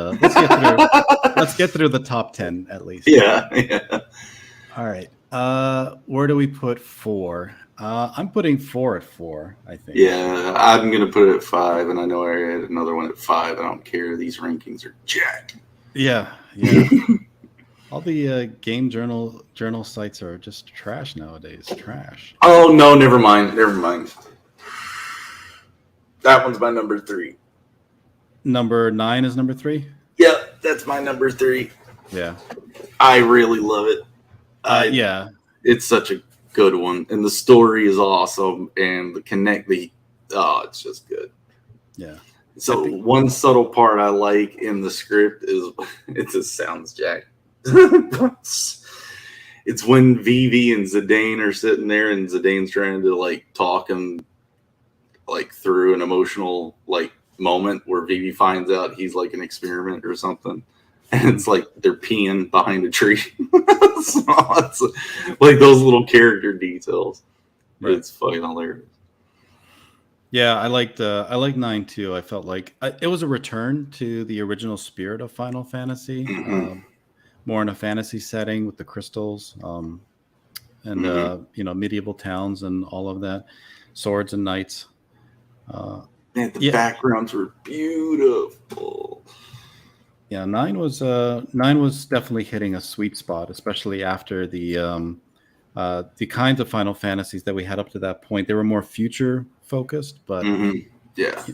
let's get through the top 10 at least. Yeah, yeah. All right. Where do we put 4? I'm putting 4 at 4. I think. Yeah, I'm gonna put it at 5, and I know I had another one at 5. I don't care. These rankings are jacked. Yeah, yeah. All the game journal sites are just trash nowadays. Trash. Oh no, never mind. Never mind. That one's my number 3. Number 9 is number 3. Yep, that's my number 3. Yeah. I really love it. Yeah. It's such a good one, and the story is awesome, and it's just good. Yeah. So one subtle part I like in the script is it just sounds jacked. It's when Vivi and Zidane are sitting there, and Zidane's trying to like talk him like through an emotional like moment where Vivi finds out he's like an experiment or something, and it's like they're peeing behind a tree. So it's like those little character details. Right. It's fucking hilarious. Yeah, I liked 9 too. I felt like it was a return to the original spirit of Final Fantasy, more in a fantasy setting with the crystals, and medieval towns and all of that, swords and knights. Man, the Yeah, backgrounds were beautiful. yeah. Nine was definitely hitting a sweet spot, especially after the kinds of Final Fantasies that we had up to that point. They were more future focused, but Yeah.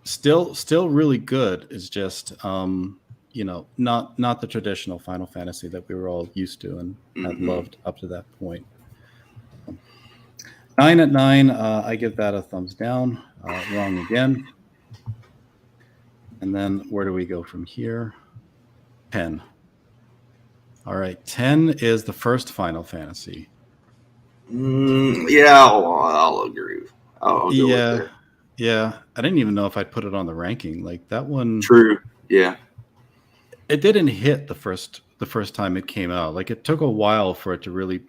still really good. Is just not the traditional Final Fantasy that we were all used to and had hmm loved up to that point. 9 at 9, I give that a thumbs down. Wrong again. And then where do we go from here? 10. All right, 10 is the first Final Fantasy. Yeah, I'll agree. I'll go with Yeah, that. yeah. I didn't even know if I'd put it on the ranking. Like that one, True. Yeah. it didn't hit the first time it came out. Like it took a while for it to really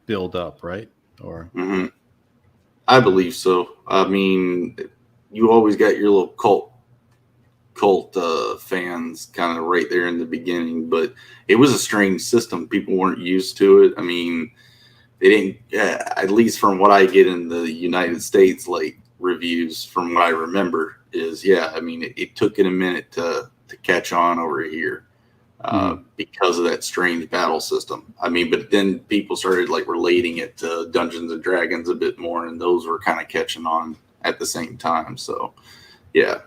build up, right? Or hmm I believe so. I mean, you always got your little cult fans kind of right there in the beginning, but it was a strange system. People weren't used to it. I mean, they didn't. At least from what I get in the United States, like reviews from what I remember is, yeah. I mean, it took it a minute to catch on over here. Mhm. Because of that strange battle system. I mean, but then people started like relating it to Dungeons and Dragons a bit more, and those were kind of catching on at the same time. So, yeah.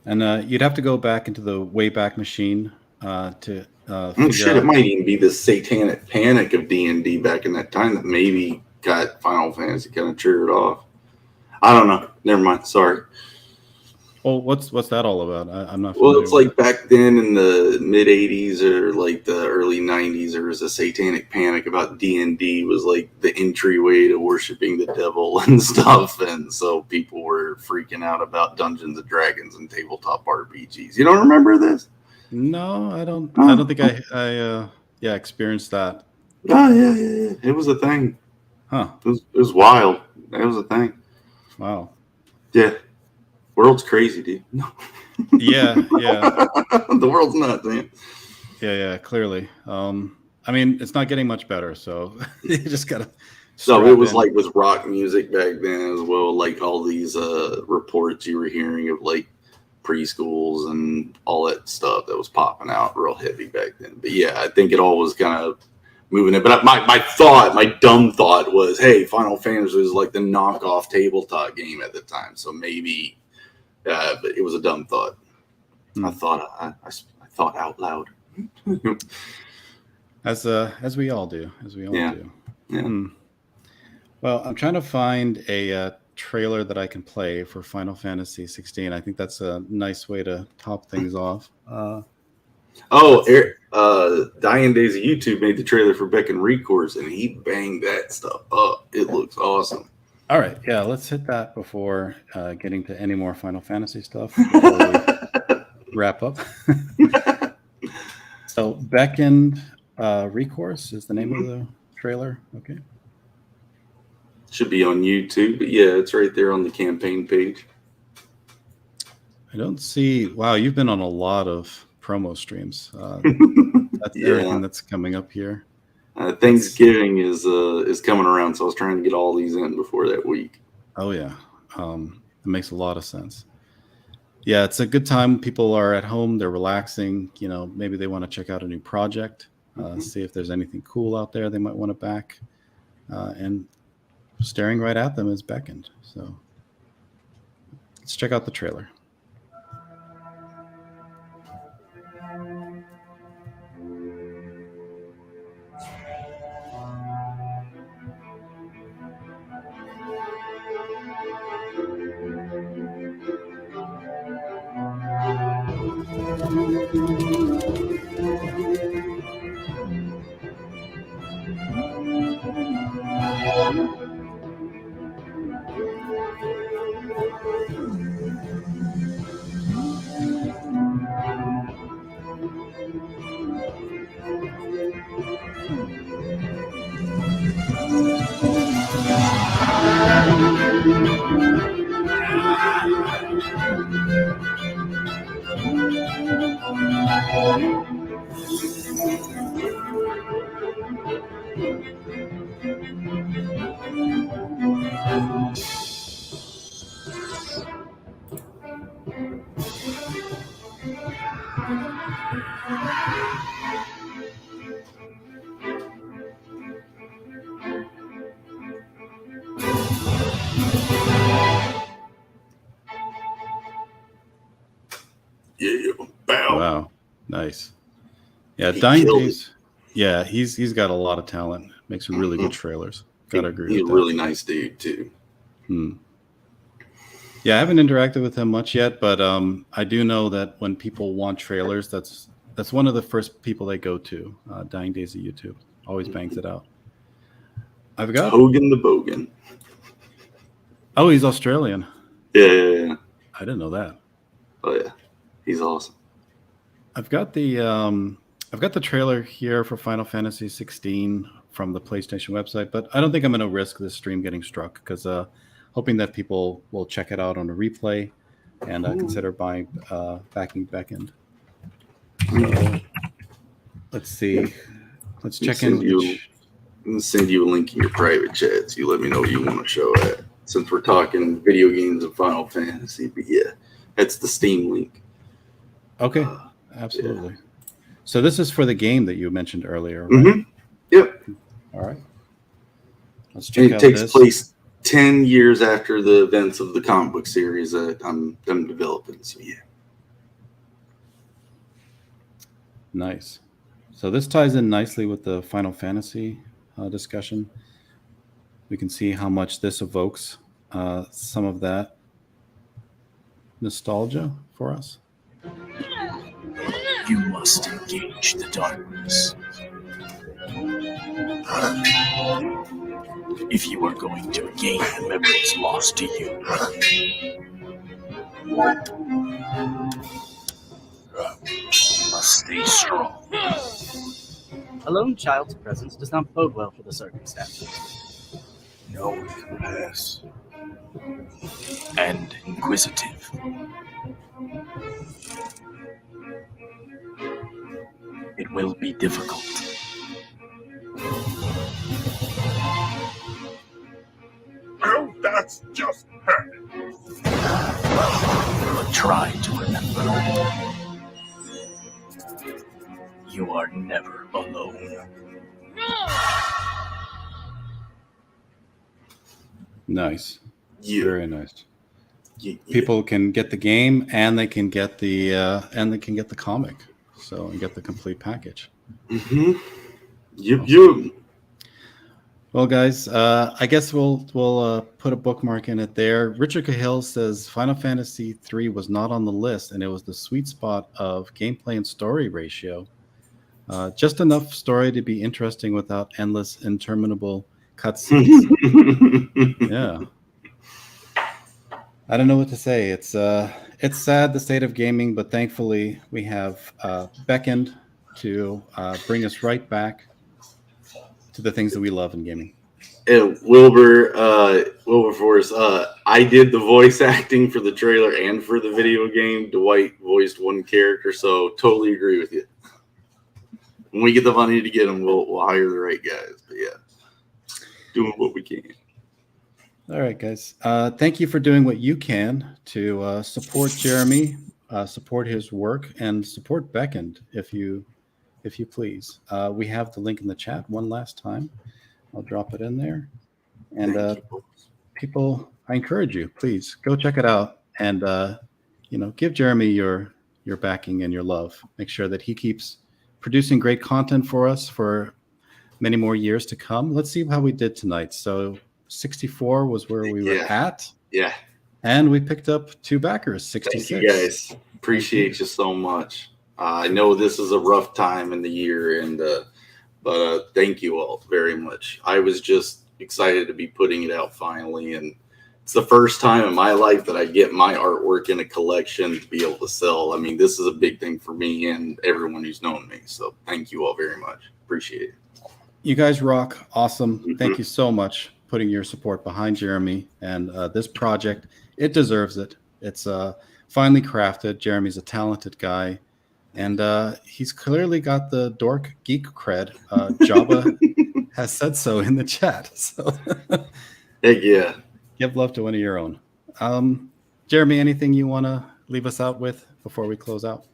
And you'd have to go back into the Wayback Machine to figure Shit, it out. might even be the satanic panic of D&D back in that time that maybe got Final Fantasy kind of triggered off. I don't know. Never mind. Sorry. Well, what's that all about? I'm not Well, familiar it's with like it. back then in the mid '80s or like the early '90s, there was a satanic panic about D&D was like the entryway to worshiping the devil and stuff, and so people were freaking out about Dungeons and Dragons and tabletop RPGs. You don't remember this? No, I don't. I don't Oh, think I experienced that. oh yeah, yeah, yeah. It was a thing. Huh? It was wild. It was a thing. Wow. Yeah, world's crazy, dude. Yeah, yeah, The world's nuts, man. yeah. Clearly, I mean, it's not getting much better, so you just gotta No, it strap was in. like with rock music back then as well. Like all these reports you were hearing of like preschools and all that stuff that was popping out real heavy back then. But yeah, I think it all was kind of moving it. But my dumb thought was, hey, Final Fantasy was like the knockoff tabletop game at the time. So maybe, but it was a dumb thought. I Hmm. thought I thought out loud. As we all do, as we all Yeah, do. yeah. Hmm. Well, I'm trying to find a trailer that I can play for Final Fantasy 16. I think that's a nice way to top things off. Oh, Let's see. Diane Days of YouTube made the trailer for Beckoned Recourse, and he banged that stuff up. It looks awesome. All right, yeah, let's hit that before getting to any more Final Fantasy stuff before we wrap up. So, Beckoned Recourse is the name of the trailer. Okay. Should be on YouTube, but yeah, it's right there on the campaign page. I don't see. Wow, you've been on a lot of promo streams. That's Yeah, everything that's coming up here. Let's. Thanksgiving is coming around, so I was trying to get all these in before that week. Oh yeah, it makes a lot of sense. Yeah, it's a good time. People are at home. They're relaxing. Maybe they want to check out a new project, Mhm. see if there's anything cool out there they might want to back. And staring right at them is Beckoned. So let's check out the trailer. Nice. Yeah, He Dying killed it. Days. Yeah, he's got a lot of talent. Makes really good trailers. Gotta agree He's with a that. really nice dude too. Yeah, I haven't interacted with him much yet, but I do know that when people want trailers, that's one of the first people they go to. Dying Days of YouTube always bangs it out. I've got. Hogan the Bogan. Oh, he's Australian. Yeah. I didn't know that. Oh yeah, he's awesome. I've got the trailer here for Final Fantasy 16 from the PlayStation website, but I don't think I'm going to risk this stream getting struck because hoping that people will check it out on a replay and consider buying backing Beckoned. So, let's see. Let's check in. I'll send you a link in your private chat so you let me know what you want to show at. Since we're talking video games and Final Fantasy, but yeah, that's the Steam link. Okay, absolutely. Yeah. So this is for the game that you mentioned earlier, right? Mm-hmm. Yep. All right. Let's check out this. It takes this. place 10 years after the events of the comic book series that I'm developing. So yeah. Nice. So this ties in nicely with the Final Fantasy discussion. We can see how much this evokes some of that nostalgia for us. You must engage the darkness. If you are going to regain the memories lost to you. You must stay strong. A lone child's presence does not bode well for the circumstances. Knowing, yes. And inquisitive. It will be difficult. Well, that's just perfect. But try to remember. You are never alone. Nice. Yeah. Very nice. Yeah. People can get the game and they can get the comic. So and get the complete package. Mm-hmm. Yep. Well, guys, I guess we'll put a bookmark in it there. Richard Cahill says Final Fantasy III was not on the list, and it was the sweet spot of gameplay and story ratio. Just enough story to be interesting without endless, interminable cutscenes. Yeah. I don't know what to say. It's sad, the state of gaming, but thankfully we have Beckoned to bring us right back to the things that we love in gaming. And Wilberforce, I did the voice acting for the trailer and for the video game. Dwight voiced one character, so totally agree with you. When we get the money to get them, we'll hire the right guys. But yeah, doing what we can. All right, guys. Thank you for doing what you can to support Jeremy, support his work, and support Beckoned, if you please. We have the link in the chat one last time. I'll drop it in there. And people, I encourage you, please go check it out and give Jeremy your backing and your love. Make sure that he keeps producing great content for us for many more years to come. Let's see how we did tonight. So 64 was where we were at. Yeah. And we picked up 2 backers, 66. Thank you guys. Appreciate you so much. I know this is a rough time in the year, but thank you all very much. I was just excited to be putting it out finally, and it's the first time in my life that I get my artwork in a collection to be able to sell. I mean, this is a big thing for me and everyone who's known me, so thank you all very much. Appreciate it. You guys rock. Awesome. Mm-hmm. Thank you so much putting your support behind Jeremy and this project. It deserves it. It's finely crafted. Jeremy's a talented guy. And he's clearly got the dork geek cred. Jabba has said so in the chat. So heck yeah. Give love to one of your own. Jeremy, anything you want to leave us out with before we close out?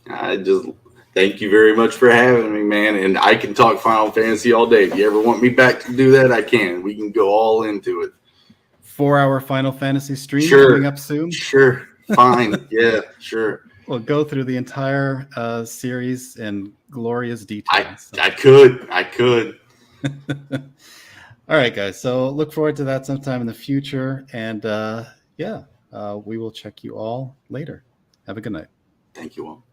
I just thank you very much for having me, man. And I can talk Final Fantasy all day. If you ever want me back to do that, I can. We can go all into it. 4-hour Final Fantasy stream coming up soon? Sure. Fine. Yeah, sure. we'll go through the entire series in glorious detail. I could. All right, guys. So look forward to that sometime in the future. And we will check you all later. Have a good night. Thank you all.